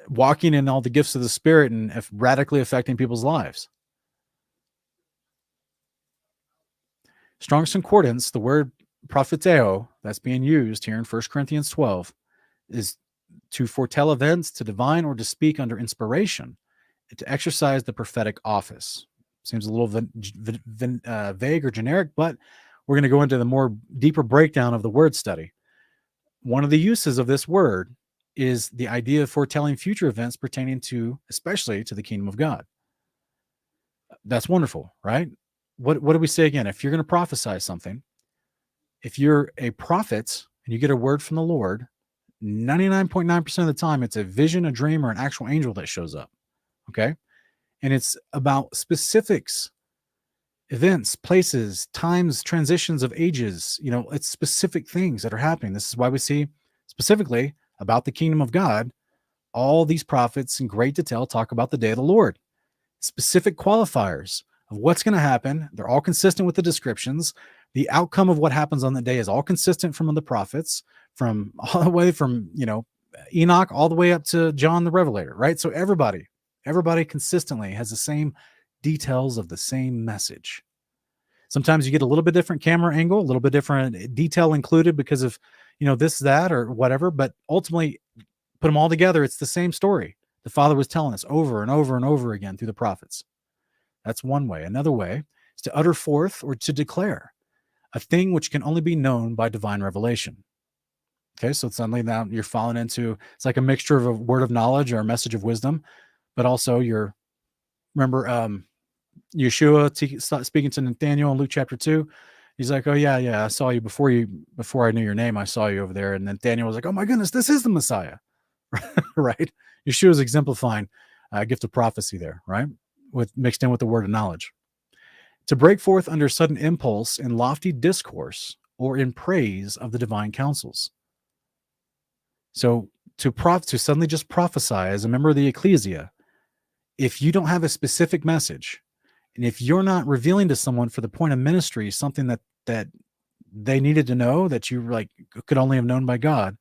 walking in all the gifts of the Spirit and radically affecting people's lives. Strong's Concordance, the word propheteo that's being used here in 1 Corinthians 12 is to foretell events, to divine, or to speak under inspiration, and to exercise the prophetic office. Seems a little vague or generic, but we're going to go into the more deeper breakdown of the word study. One of the uses of this word is the idea of foretelling future events pertaining to, especially to the kingdom of God. That's wonderful, right? What do we say again? If you're going to prophesy something, if you're a prophet and you get a word from the Lord, 99.9% of the time, it's a vision, a dream, or an actual angel that shows up. Okay. And it's about specifics, events, places, times, transitions of ages. It's specific things that are happening. This is why we see specifically about the kingdom of God, all these prophets in great detail talk about the day of the Lord, specific qualifiers of what's going to happen. They're all consistent with the descriptions. The outcome of what happens on the day is all consistent from the prophets, from all the way from, Enoch all the way up to John the Revelator, right? So everybody consistently has the same details of the same message. Sometimes you get a little bit different camera angle, a little bit different detail included because of, this, that, or whatever. But ultimately, put them all together, it's the same story. The Father was telling us over and over and over again through the prophets. That's one way. Another way is to utter forth or to declare a thing which can only be known by divine revelation. Okay, so suddenly now you're falling into, it's like a mixture of a word of knowledge or a message of wisdom, but also remember Yeshua speaking to Nathaniel in Luke chapter 2. He's like, oh yeah, I saw you before I knew your name. I saw you over there. And then Nathaniel was like, oh my goodness, this is the Messiah, right? Yeshua's exemplifying a gift of prophecy there, right? Mixed in with the word of knowledge. To break forth under sudden impulse in lofty discourse or in praise of the divine counsels. So to suddenly just prophesy as a member of the ecclesia, if you don't have a specific message, and if you're not revealing to someone for the point of ministry something that they needed to know that you could only have known by God,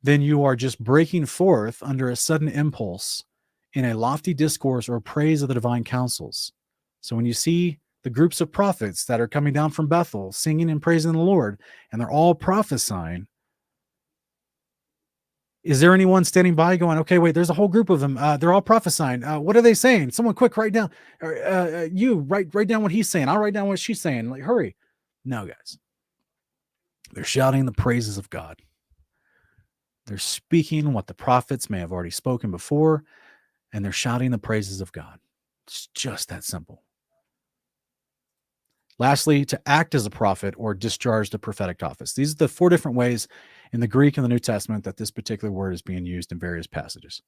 then you are just breaking forth under a sudden impulse in a lofty discourse or praise of the divine counsels. So when you see the groups of prophets that are coming down from Bethel singing and praising the Lord, and they're all prophesying, is there anyone standing by going, okay, wait, there's a whole group of them. They're all prophesying. What are they saying? Someone quick, write down. You write down what he's saying. I'll write down what she's saying. Like, hurry. No, guys. They're shouting the praises of God. They're speaking what the prophets may have already spoken before, and they're shouting the praises of God. It's just that simple. Lastly, to act as a prophet or discharge the prophetic office. These are the 4 different ways in the Greek and the New Testament that this particular word is being used in various passages.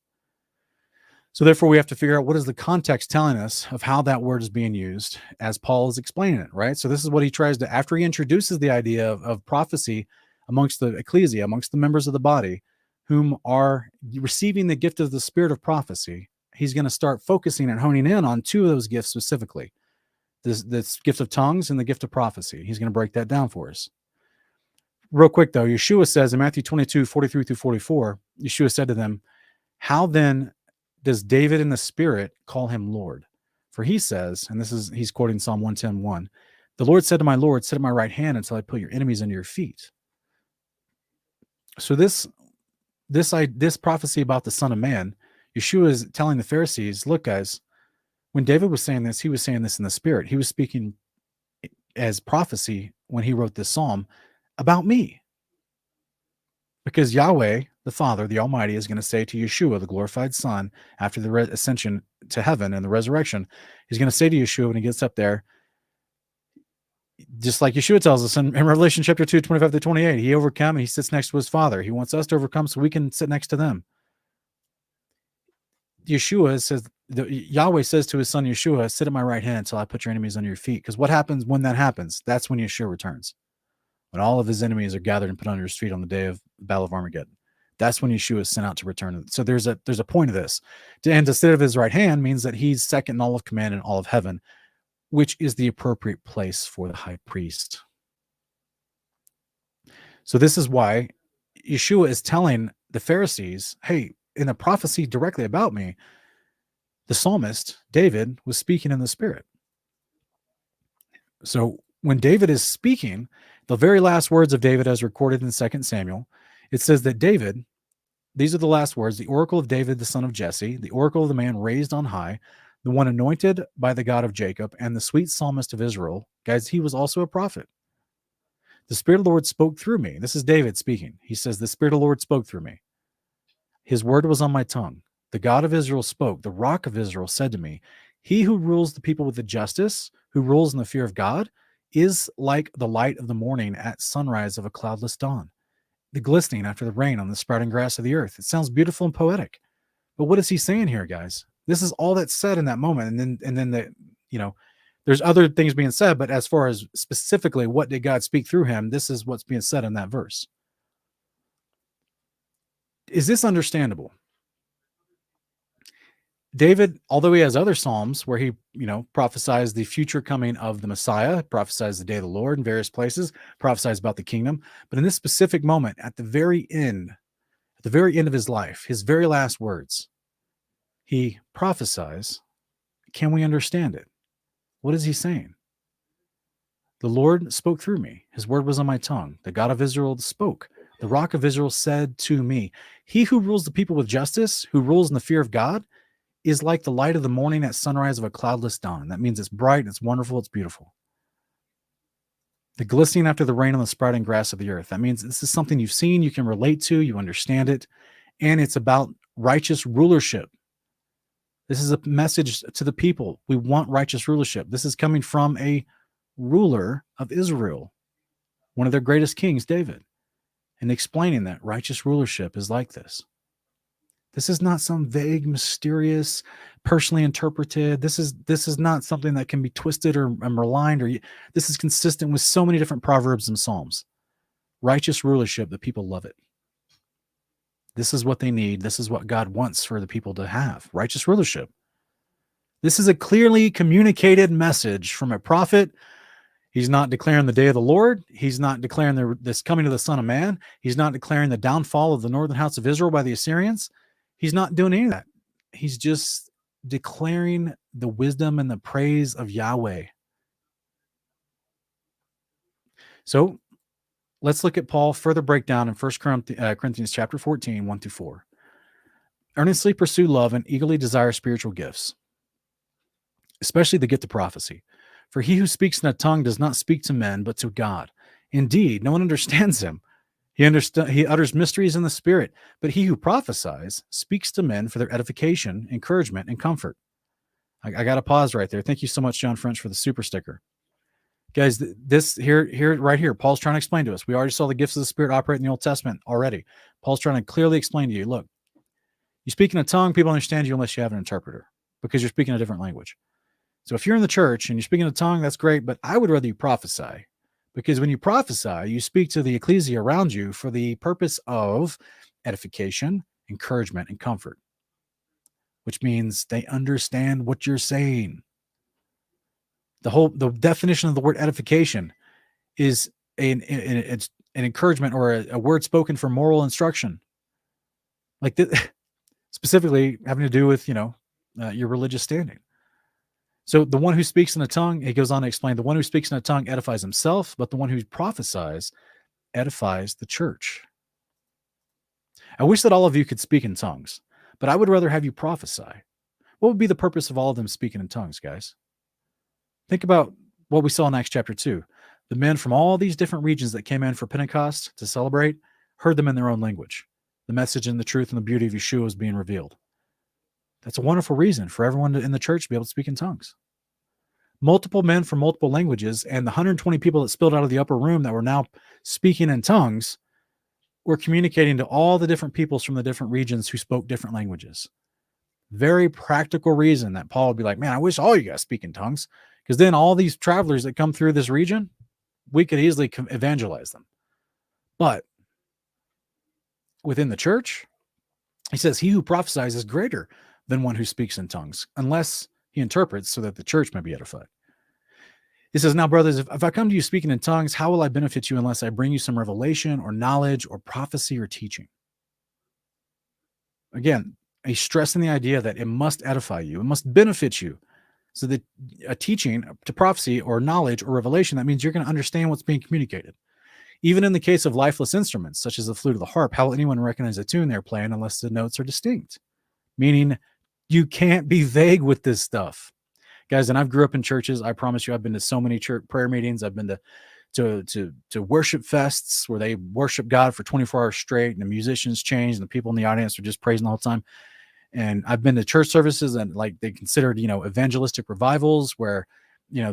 So therefore, we have to figure out what is the context telling us of how that word is being used as Paul is explaining it, right? So this is what he tries to, after he introduces the idea of prophecy amongst the ecclesia, amongst the members of the body, whom are receiving the gift of the spirit of prophecy, he's going to start focusing and honing in on 2 of those gifts specifically. This gift of tongues and the gift of prophecy. He's going to break that down for us. Real quick, though, Yeshua says in Matthew 22, 43 through 44, Yeshua said to them, how then does David in the Spirit call him Lord? For he says, and he's quoting Psalm 110:1, the Lord said to my Lord, sit at my right hand until I put your enemies under your feet. So this prophecy about the Son of Man, Yeshua is telling the Pharisees, look, guys, when David was saying this, he was saying this in the Spirit. He was speaking as prophecy when he wrote this psalm about me. Because Yahweh, the Father, the Almighty, is going to say to Yeshua, the glorified Son, after the ascension to heaven and the resurrection, he's going to say to Yeshua when he gets up there, just like Yeshua tells us in Revelation chapter 2, 25 to 28, he overcome and he sits next to his Father. He wants us to overcome so we can sit next to them. Yeshua says, Yahweh says to his son Yeshua, sit at my right hand until I put your enemies under your feet. Because what happens when that happens? That's when Yeshua returns. When all of his enemies are gathered and put under his feet on the day of the Battle of Armageddon. That's when Yeshua is sent out to return. So there's a point of this. And to sit at his right hand means that he's second in all of command in all of heaven, which is the appropriate place for the high priest. So this is why Yeshua is telling the Pharisees, hey, in a prophecy directly about me, the psalmist, David, was speaking in the Spirit. So when David is speaking, the very last words of David as recorded in 2 Samuel, it says that David, these are the last words, the oracle of David, the son of Jesse, the oracle of the man raised on high, the one anointed by the God of Jacob, and the sweet psalmist of Israel. Guys, he was also a prophet. The Spirit of the Lord spoke through me. This is David speaking. He says, the Spirit of the Lord spoke through me. His word was on my tongue. The God of Israel spoke. The rock of Israel said to me, he who rules the people with the justice, who rules in the fear of God, is like the light of the morning at sunrise of a cloudless dawn, the glistening after the rain on the sprouting grass of the earth. It sounds beautiful and poetic. But what is he saying here, guys? This is all that's said in that moment. And then there's other things being said, but as far as specifically what did God speak through him, this is what's being said in that verse. Is this understandable? David, although he has other psalms where he, prophesies the future coming of the Messiah, prophesies the day of the Lord in various places, prophesies about the kingdom, but in this specific moment, at the very end of his life, his very last words, he prophesies. Can we understand it? What is he saying? The Lord spoke through me. His word was on my tongue. The God of Israel spoke. The rock of Israel said to me, he who rules the people with justice, who rules in the fear of God, is like the light of the morning at sunrise of a cloudless dawn. That means it's bright, it's wonderful, it's beautiful. The glistening after the rain on the sprouting grass of the earth. That means this is something you've seen, you can relate to, you understand it, and it's about righteous rulership. This is a message to the people. We want righteous rulership. This is coming from a ruler of Israel, one of their greatest kings, David, and explaining that righteous rulership is like this. This is not some vague, mysterious, personally interpreted. This is not something that can be twisted or maligned. This is consistent with so many different proverbs and psalms. Righteous rulership, the people love it. This is what they need. This is what God wants for the people to have. Righteous rulership. This is a clearly communicated message from a prophet. He's not declaring the day of the Lord. He's not declaring this coming of the Son of Man. He's not declaring the downfall of the northern house of Israel by the Assyrians. He's not doing any of that. He's just declaring the wisdom and the praise of Yahweh. So let's look at Paul further breakdown in 1 Corinthians chapter 14, 1-4. Earnestly pursue love and eagerly desire spiritual gifts, especially the gift of prophecy. For he who speaks in a tongue does not speak to men, but to God. Indeed, no one understands him. He utters mysteries in the spirit, but he who prophesies speaks to men for their edification, encouragement, and comfort. I got to pause right there. Thank you so much, John French, for the super sticker. Guys, this right here, Paul's trying to explain to us. We already saw the gifts of the Spirit operate in the Old Testament already. Paul's trying to clearly explain to you, look, you speak in a tongue, people understand you unless you have an interpreter because you're speaking a different language. So if you're in the church and you're speaking in a tongue, that's great, but I would rather you prophesy. Because when you prophesy, you speak to the ecclesia around you for the purpose of edification, encouragement, and comfort, which means they understand what you're saying. The definition of the word edification is it's an encouragement or a word spoken for moral instruction, like specifically having to do with your religious standing. So the one who speaks in a tongue, he goes on to explain, the one who speaks in a tongue edifies himself, but the one who prophesies edifies the church. I wish that all of you could speak in tongues, but I would rather have you prophesy. What would be the purpose of all of them speaking in tongues, guys? Think about what we saw in Acts chapter 2. The men from all these different regions that came in for Pentecost to celebrate heard them in their own language. The message and the truth and the beauty of Yeshua was being revealed. That's a wonderful reason for everyone in the church to be able to speak in tongues. Multiple men from multiple languages, and the 120 people that spilled out of the upper room that were now speaking in tongues were communicating to all the different peoples from the different regions who spoke different languages. Very practical reason that Paul would be like, man, I wish all you guys speak in tongues, because then all these travelers that come through this region, we could easily evangelize them. But within the church, he says, he who prophesies is greater than one who speaks in tongues, unless he interprets so that the church may be edified. He says, now, brothers, if I come to you speaking in tongues, how will I benefit you unless I bring you some revelation or knowledge or prophecy or teaching? Again, he's stressing the idea that it must edify you. It must benefit you So that a teaching to prophecy or knowledge or revelation, that means you're going to understand what's being communicated. Even in the case of lifeless instruments, such as the flute or the harp, how will anyone recognize a tune they're playing unless the notes are distinct? Meaning you can't be vague with this stuff. Guys, and I've grew up in churches. I promise you, I've been to so many church prayer meetings. I've been to worship fests where they worship God for 24 hours straight, and the musicians change, and the people in the audience are just praising the whole time. And I've been to church services and like they considered, evangelistic revivals where,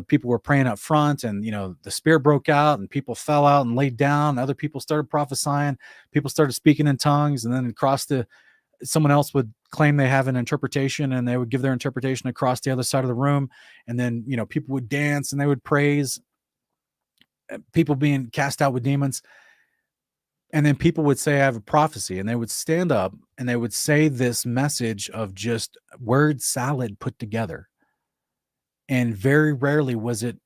people were praying up front and, the Spirit broke out and people fell out and laid down. And other people started prophesying. People started speaking in tongues, and then someone else would claim they have an interpretation and they would give their interpretation across the other side of the room. And then, people would dance and they would praise, people being cast out with demons. And then people would say, I have a prophecy, and they would stand up and they would say this message of just word salad put together. And very rarely was it,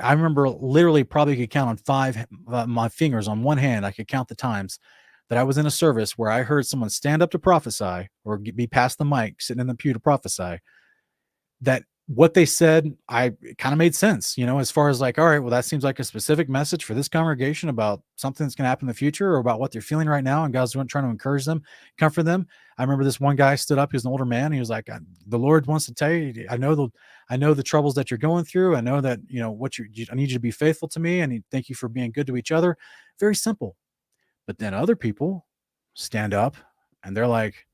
I remember literally probably could count on five, my fingers on one hand. I could count the times that I was in a service where I heard someone stand up to prophesy or be past the mic, sitting in the pew to prophesy, that what they said, it kind of made sense, as far as like, all right, well, that seems like a specific message for this congregation about something that's going to happen in the future or about what they're feeling right now. And God's trying to encourage them, comfort them. I remember this one guy stood up. He was an older man. He was like, the Lord wants to tell you, I know the troubles that you're going through. I know that, I need you to be faithful to me. And thank you for being good to each other. Very simple. But then other people stand up and they're like,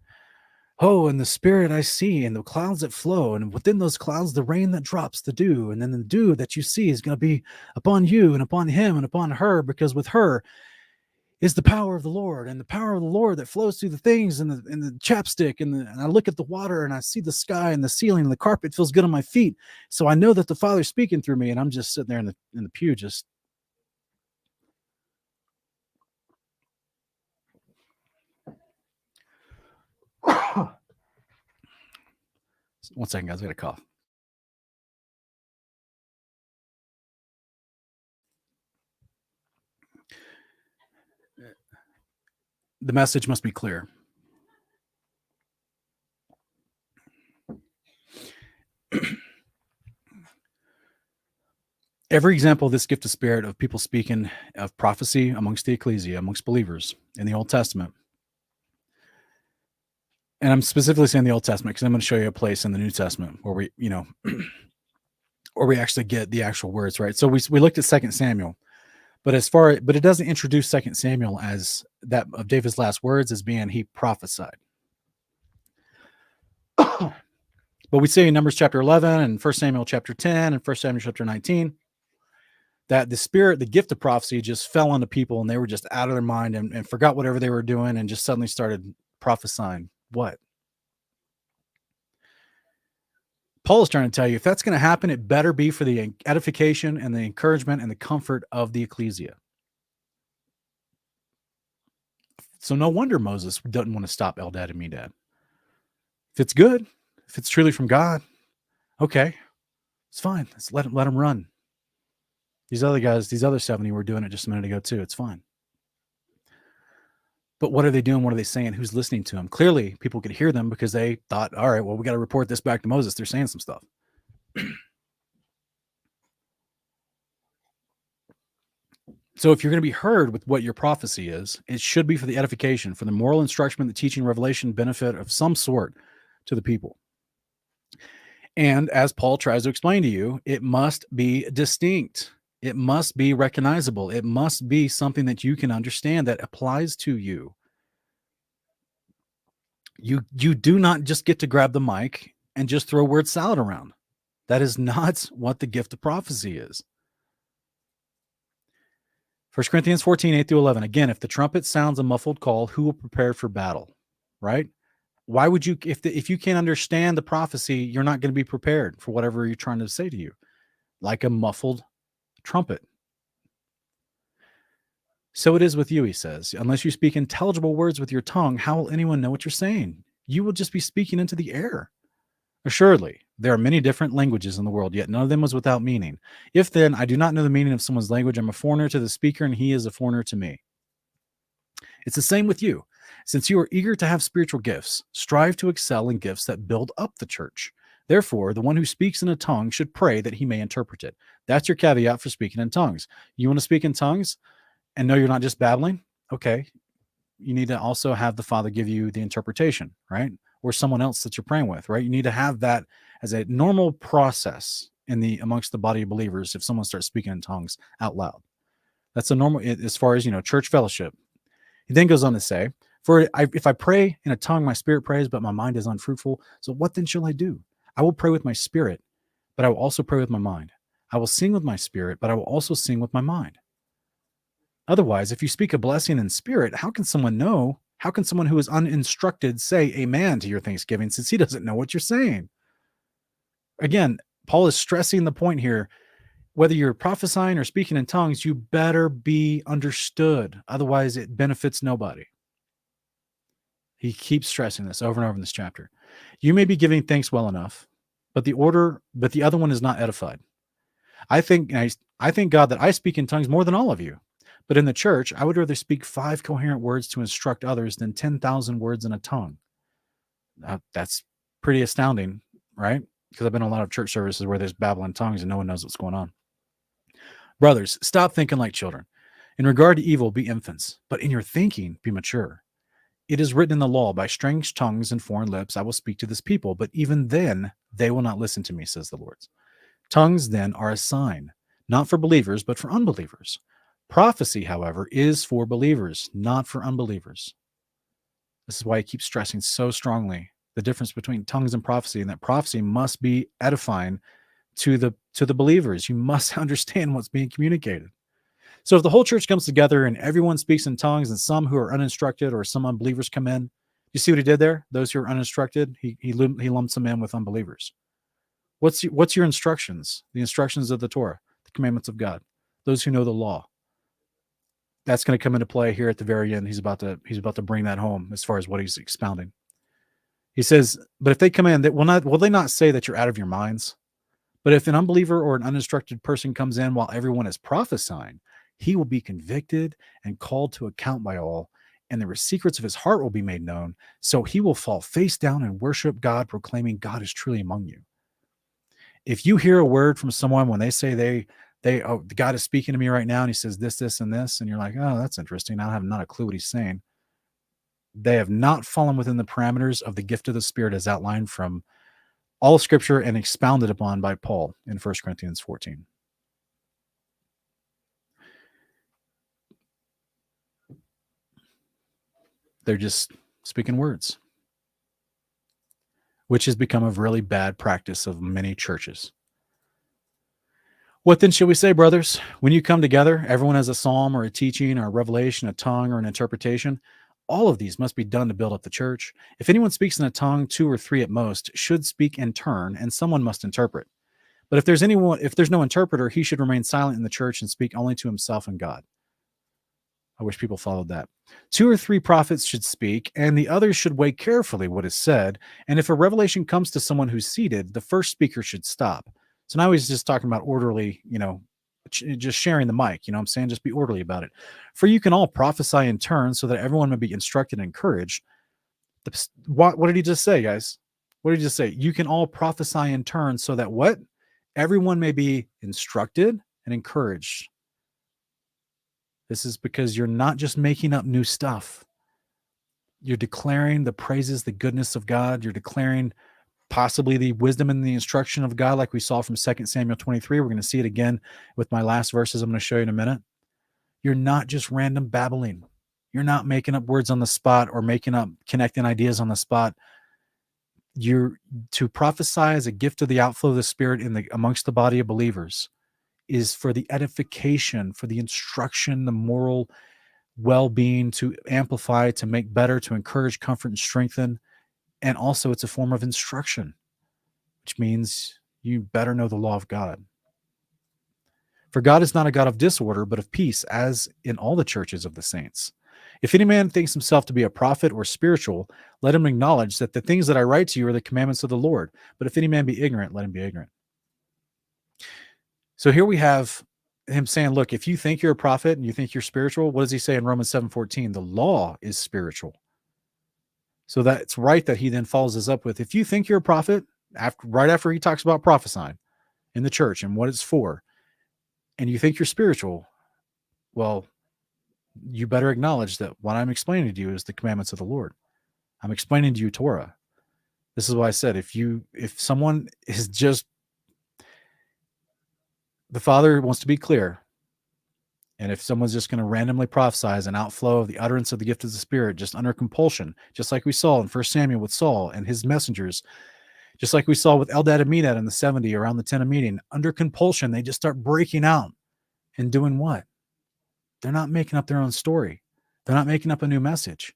oh, and the Spirit I see, and the clouds that flow, and within those clouds, the rain that drops, the dew, and then the dew that you see is going to be upon you and upon him and upon her, because with her is the power of the Lord, and the power of the Lord that flows through the things and the chapstick, and I look at the water and I see the sky and the ceiling and the carpet feels good on my feet. So I know that the Father's speaking through me, and I'm just sitting there in the pew, just one second, guys, I got a cough. The message must be clear. Every example of this gift of Spirit of people speaking of prophecy amongst the ecclesia, amongst believers in the Old Testament, and I'm specifically saying the Old Testament because I'm going to show you a place in the New Testament where we, where we actually get the actual words, right? So we looked at 2 Samuel, but it doesn't introduce 2 Samuel as that of David's last words as being he prophesied. But we see in Numbers chapter 11 and 1 Samuel chapter 10 and 1 Samuel chapter 19 that the gift of prophecy just fell on the people and they were just out of their mind and forgot whatever they were doing and just suddenly started prophesying. What? Paul is trying to tell you, if that's going to happen, it better be for the edification and the encouragement and the comfort of the ecclesia. So no wonder Moses doesn't want to stop Eldad and Medad. If it's good, if it's truly from God, okay, it's fine. Let's let him run. These other guys, these other 70 were doing it just a minute ago too. It's fine. But what are they doing? What are they saying? Who's listening to them? Clearly, people could hear them because they thought, all right, well, we got to report this back to Moses. They're saying some stuff. So if you're going to be heard with what your prophecy is, it should be for the edification, for the moral instruction, the teaching, revelation, benefit of some sort to the people. And as Paul tries to explain to you, it must be distinct. It must be recognizable. It must be something that you can understand that applies to you. You do not just get to grab the mic and just throw word salad around. That is not what the gift of prophecy is. 1 Corinthians 14, 8 through 11. Again, if the trumpet sounds a muffled call, who will prepare for battle? Right? Why would you, if you can't understand the prophecy, you're not going to be prepared for whatever you're trying to say to you, like a muffled trumpet. So it is with you, he says. Unless you speak intelligible words with your tongue, how will anyone know what you're saying? You will just be speaking into the air. Assuredly, there are many different languages in the world, yet none of them was without meaning. If then I do not know the meaning of someone's language, I'm a foreigner to the speaker, and he is a foreigner to me. It's the same with you. Since you are eager to have spiritual gifts, strive to excel in gifts that build up the church. Therefore, the one who speaks in a tongue should pray that he may interpret it. That's your caveat for speaking in tongues. You want to speak in tongues and know you're not just babbling? Okay. You need to also have the Father give you the interpretation, right? Or someone else that you're praying with, right? You need to have that as a normal process amongst the body of believers if someone starts speaking in tongues out loud. That's a normal, as far as, church fellowship. He then goes on to say, if I pray in a tongue, my spirit prays, but my mind is unfruitful. So what then shall I do? I will pray with my spirit, but I will also pray with my mind. I will sing with my spirit, but I will also sing with my mind. Otherwise, if you speak a blessing in spirit, how can someone know? How can someone who is uninstructed say amen to your thanksgiving since he doesn't know what you're saying? Again, Paul is stressing the point here. Whether you're prophesying or speaking in tongues, you better be understood. Otherwise, it benefits nobody. He keeps stressing this over and over in this chapter. You may be giving thanks well enough, but the other one is not edified. I thank God that I speak in tongues more than all of you. But in the church, I would rather speak 5 coherent words to instruct others than 10,000 words in a tongue. That's pretty astounding, right? Because I've been in a lot of church services where there's babbling tongues and no one knows what's going on. Brothers, stop thinking like children. In regard to evil, be infants, but in your thinking, be mature. It is written in the law, by strange tongues and foreign lips I will speak to this people, but even then they will not listen to me, says the Lord. Tongues then are a sign, not for believers, but for unbelievers. Prophecy, however, is for believers, not for unbelievers. This is why he keeps stressing so strongly the difference between tongues and prophecy, and that prophecy must be edifying to the believers. You must understand what's being communicated. So if the whole church comes together and everyone speaks in tongues and some who are uninstructed or some unbelievers come in, you see what he did there? Those who are uninstructed, he lumps them in with unbelievers. What's your instructions? The instructions of the Torah, the commandments of God, those who know the law. That's going to come into play here at the very end. He's about to bring that home as far as what he's expounding. He says, but if they come in, will they not say that you're out of your minds? But if an unbeliever or an uninstructed person comes in while everyone is prophesying, he will be convicted and called to account by all, and the secrets of his heart will be made known. So he will fall face down and worship God, proclaiming God is truly among you. If you hear a word from someone when they say God is speaking to me right now, and he says this, and this, and you're like, oh, that's interesting. I have not a clue what he's saying. They have not fallen within the parameters of the gift of the Spirit as outlined from all Scripture and expounded upon by Paul in 1 Corinthians 14. They're just speaking words, which has become a really bad practice of many churches. What then shall we say, brothers? When you come together, everyone has a psalm or a teaching or a revelation, a tongue or an interpretation. All of these must be done to build up the church. If anyone speaks in a tongue, 2 or 3 at most should speak in turn, and someone must interpret. But if there's no interpreter, he should remain silent in the church and speak only to himself and God. I wish people followed that. 2 or 3 prophets should speak, and the others should weigh carefully what is said. And if a revelation comes to someone who's seated, the first speaker should stop. So now he's just talking about orderly, just sharing the mic. You know what I'm saying? Just be orderly about it. For you can all prophesy in turn so that everyone may be instructed and encouraged. What did he just say, guys? What did he just say? You can all prophesy in turn so that what? Everyone may be instructed and encouraged. This is because you're not just making up new stuff. You're declaring the praises, the goodness of God. You're declaring possibly the wisdom and the instruction of God, like we saw from 2 Samuel 23. We're going to see it again with my last verses I'm going to show you in a minute. You're not just random babbling. You're not making up words on the spot or connecting ideas on the spot. You're to prophesy as a gift of the outflow of the Spirit amongst the body of believers is for the edification, for the instruction, the moral well-being, to amplify, to make better, to encourage, comfort, and strengthen. And also it's a form of instruction, which means you better know the law of God. For God is not a God of disorder, but of peace, as in all the churches of the saints. If any man thinks himself to be a prophet or spiritual, let him acknowledge that the things that I write to you are the commandments of the Lord. But if any man be ignorant, let him be ignorant. So here we have him saying, look, if you think you're a prophet and you think you're spiritual, what does he say in Romans 7:14? The law is spiritual. So that's right that he then follows us up with, if you think you're a prophet, right after he talks about prophesying in the church and what it's for, and you think you're spiritual, well, you better acknowledge that what I'm explaining to you is the commandments of the Lord. I'm explaining to you Torah. This is why I said, if someone is just, the Father wants to be clear, and if someone's just going to randomly prophesy as an outflow of the utterance of the gift of the Spirit, just under compulsion, just like we saw in 1 Samuel with Saul and his messengers, just like we saw with Eldad and Medad in the 70 around the tent of meeting, under compulsion, they just start breaking out and doing what? They're not making up their own story. They're not making up a new message.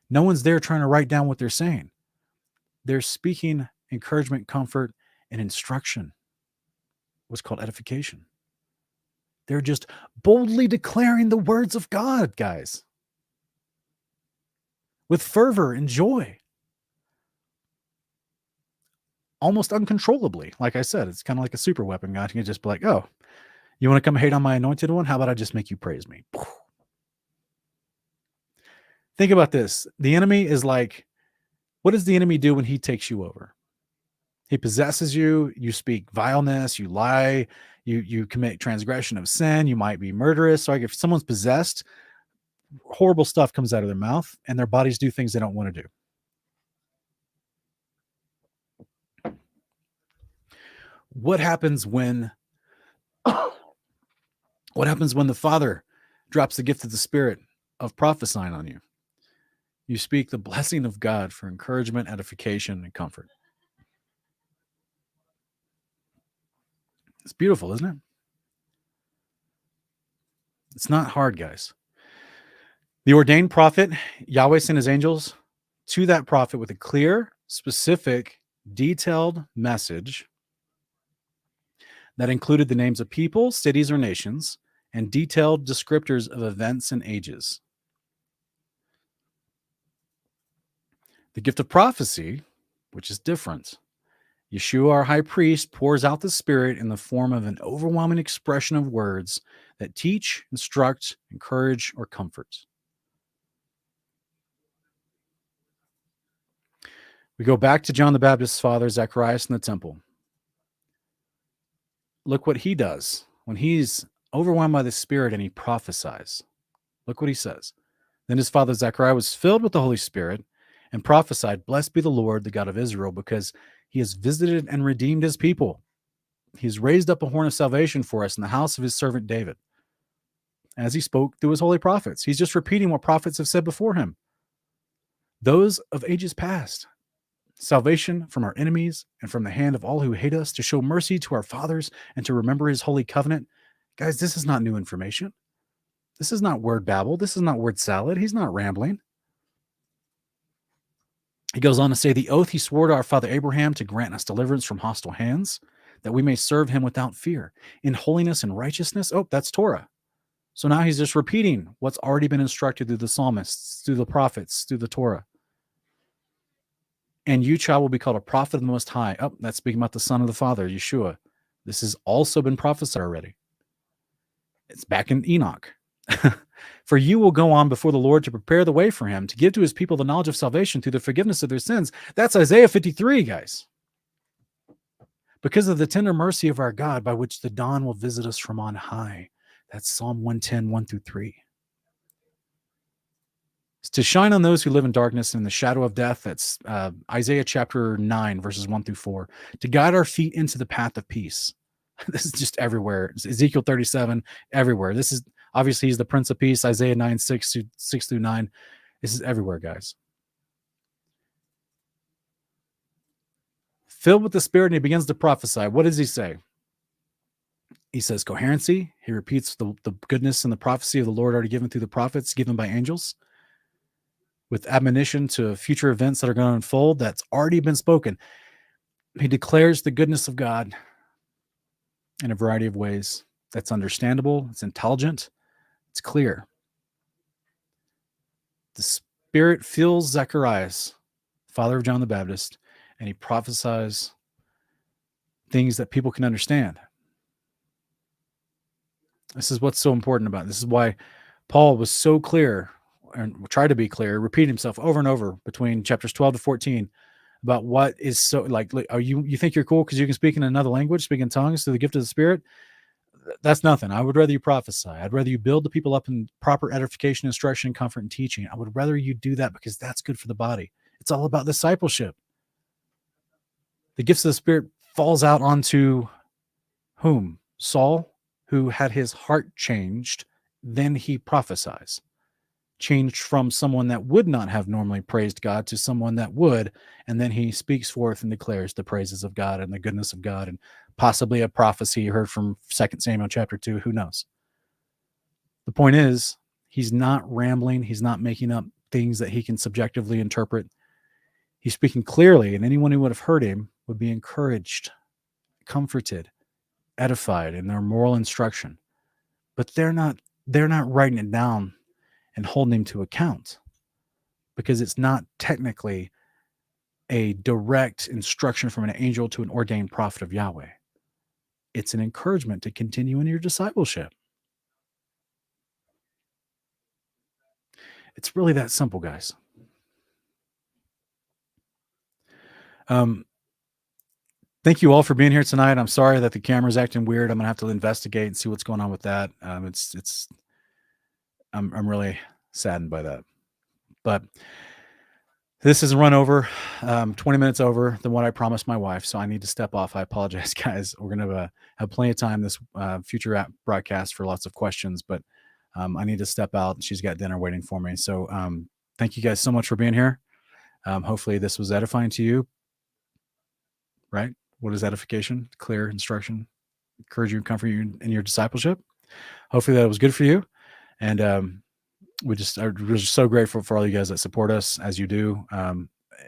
No one's there trying to write down what they're saying. They're speaking encouragement, comfort, and instruction. What's called edification. They're just boldly declaring the words of God, guys, with fervor and joy, almost uncontrollably. Like I said, it's kind of like a super weapon. God can just be like, oh, you want to come hate on my anointed one? How about I just make you praise me? Think about this. The enemy is like, what does the enemy do when he takes you over? He possesses you, you speak vileness, you lie, you commit transgression of sin, you might be murderous. So like if someone's possessed, horrible stuff comes out of their mouth and their bodies do things they don't want to do. What happens when the Father drops the gift of the Spirit of prophesying on you? You speak the blessing of God for encouragement, edification, and comfort. It's beautiful, isn't it? It's not hard, guys. The ordained prophet, Yahweh sent his angels to that prophet with a clear, specific, detailed message that included the names of people, cities, or nations, and detailed descriptors of events and ages. The gift of prophecy, which is different. Yeshua, our high priest, pours out the Spirit in the form of an overwhelming expression of words that teach, instruct, encourage, or comfort. We go back to John the Baptist's father, Zacharias, in the temple. Look what he does when he's overwhelmed by the Spirit and he prophesies. Look what he says. Then his father Zechariah was filled with the Holy Spirit and prophesied, "Blessed be the Lord, the God of Israel, because he has visited and redeemed his people. He's raised up a horn of salvation for us in the house of his servant David." As he spoke through his holy prophets. He's just repeating what prophets have said before him. Those of ages past. Salvation from our enemies and from the hand of all who hate us, to show mercy to our fathers and to remember his holy covenant. Guys, this is not new information. This is not word babble. This is not word salad. He's not rambling. He goes on to say, the oath he swore to our father Abraham to grant us deliverance from hostile hands, that we may serve him without fear, in holiness and righteousness. Oh, that's Torah. So now he's just repeating what's already been instructed through the psalmists, through the prophets, through the Torah. And you, child, will be called a prophet of the Most High. Oh, that's speaking about the Son of the Father, Yeshua. This has also been prophesied already. It's back in Enoch. For you will go on before the Lord to prepare the way for him, to give to his people the knowledge of salvation through the forgiveness of their sins. That's Isaiah 53, guys. Because of the tender mercy of our God, by which the dawn will visit us from on high. That's Psalm 110, 1-3. It's to shine on those who live in darkness and in the shadow of death. That's Isaiah chapter 9, verses 1-4. To guide our feet into the path of peace. This is just everywhere. It's Ezekiel 37, everywhere. This is, obviously, he's the Prince of Peace, Isaiah 9, 6-9. This is everywhere, guys. Filled with the Spirit, and he begins to prophesy. What does he say? He says coherency. He repeats the goodness and the prophecy of the Lord already given through the prophets, given by angels, with admonition to future events that are going to unfold that's already been spoken. He declares the goodness of God in a variety of ways. That's understandable. It's intelligent. It's clear. The Spirit fills Zacharias, father of John the Baptist, and he prophesies things that people can understand. This is what's so important about it. This is why Paul was so clear and tried to be clear, repeat himself over and over between chapters 12 to 14 about what is so like are you think you're cool because you can speak in another language, speak in tongues through the gift of the Spirit? That's nothing. I would rather you prophesy. I'd rather you build the people up in proper edification, instruction, comfort, and teaching. I would rather you do that because that's good for the body. It's all about discipleship. The gifts of the Spirit falls out onto whom? Saul, who had his heart changed, then he prophesies. Changed from someone that would not have normally praised God to someone that would, and then he speaks forth and declares the praises of God and the goodness of God, and possibly a prophecy heard from 2 Samuel chapter 2. Who knows? The point is, he's not rambling. He's not making up things that he can subjectively interpret. He's speaking clearly, and anyone who would have heard him would be encouraged, comforted, edified in their moral instruction. But they're not writing it down and holding him to account, because it's not technically a direct instruction from an angel to an ordained prophet of Yahweh. It's an encouragement to continue in your discipleship. It's really that simple, guys. Thank you all for being here tonight. I'm sorry that the camera's acting weird. I'm gonna have to investigate and see what's going on with that. I'm really saddened by that. But this is a run over, 20 minutes over than what I promised my wife, so I need to step off. I apologize, guys. We're gonna have plenty of time this future broadcast for lots of questions, but I need to step out. She's got dinner waiting for me. So thank you guys so much for being here. Hopefully this was edifying to you, right? What is edification? Clear instruction, encourage you, comfort you in your discipleship. Hopefully that was good for you. And we're just so grateful for all you guys that support us as you do.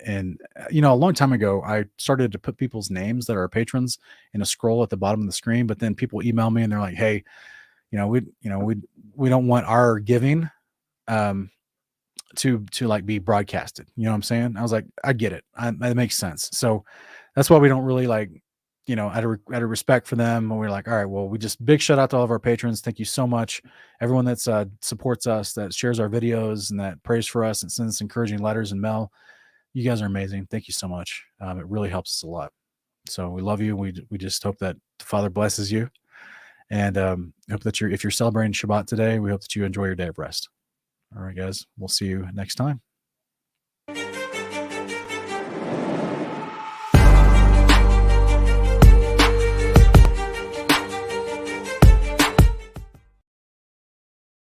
And a long time ago, I started to put people's names that are patrons in a scroll at the bottom of the screen, but then people email me and they're like, hey, we don't want our giving to like be broadcasted. You know what I'm saying? I was like, I get it. That makes sense. So that's why we don't really out of respect for them. And we're like, all right, well, we just big shout out to all of our patrons. Thank you so much. Everyone that's supports us, that shares our videos and that prays for us and sends encouraging letters and mail. You guys are amazing. Thank you so much. It really helps us a lot. So we love you. We just hope that the Father blesses you. And hope that if you're celebrating Shabbat today, we hope that you enjoy your day of rest. All right, guys, we'll see you next time.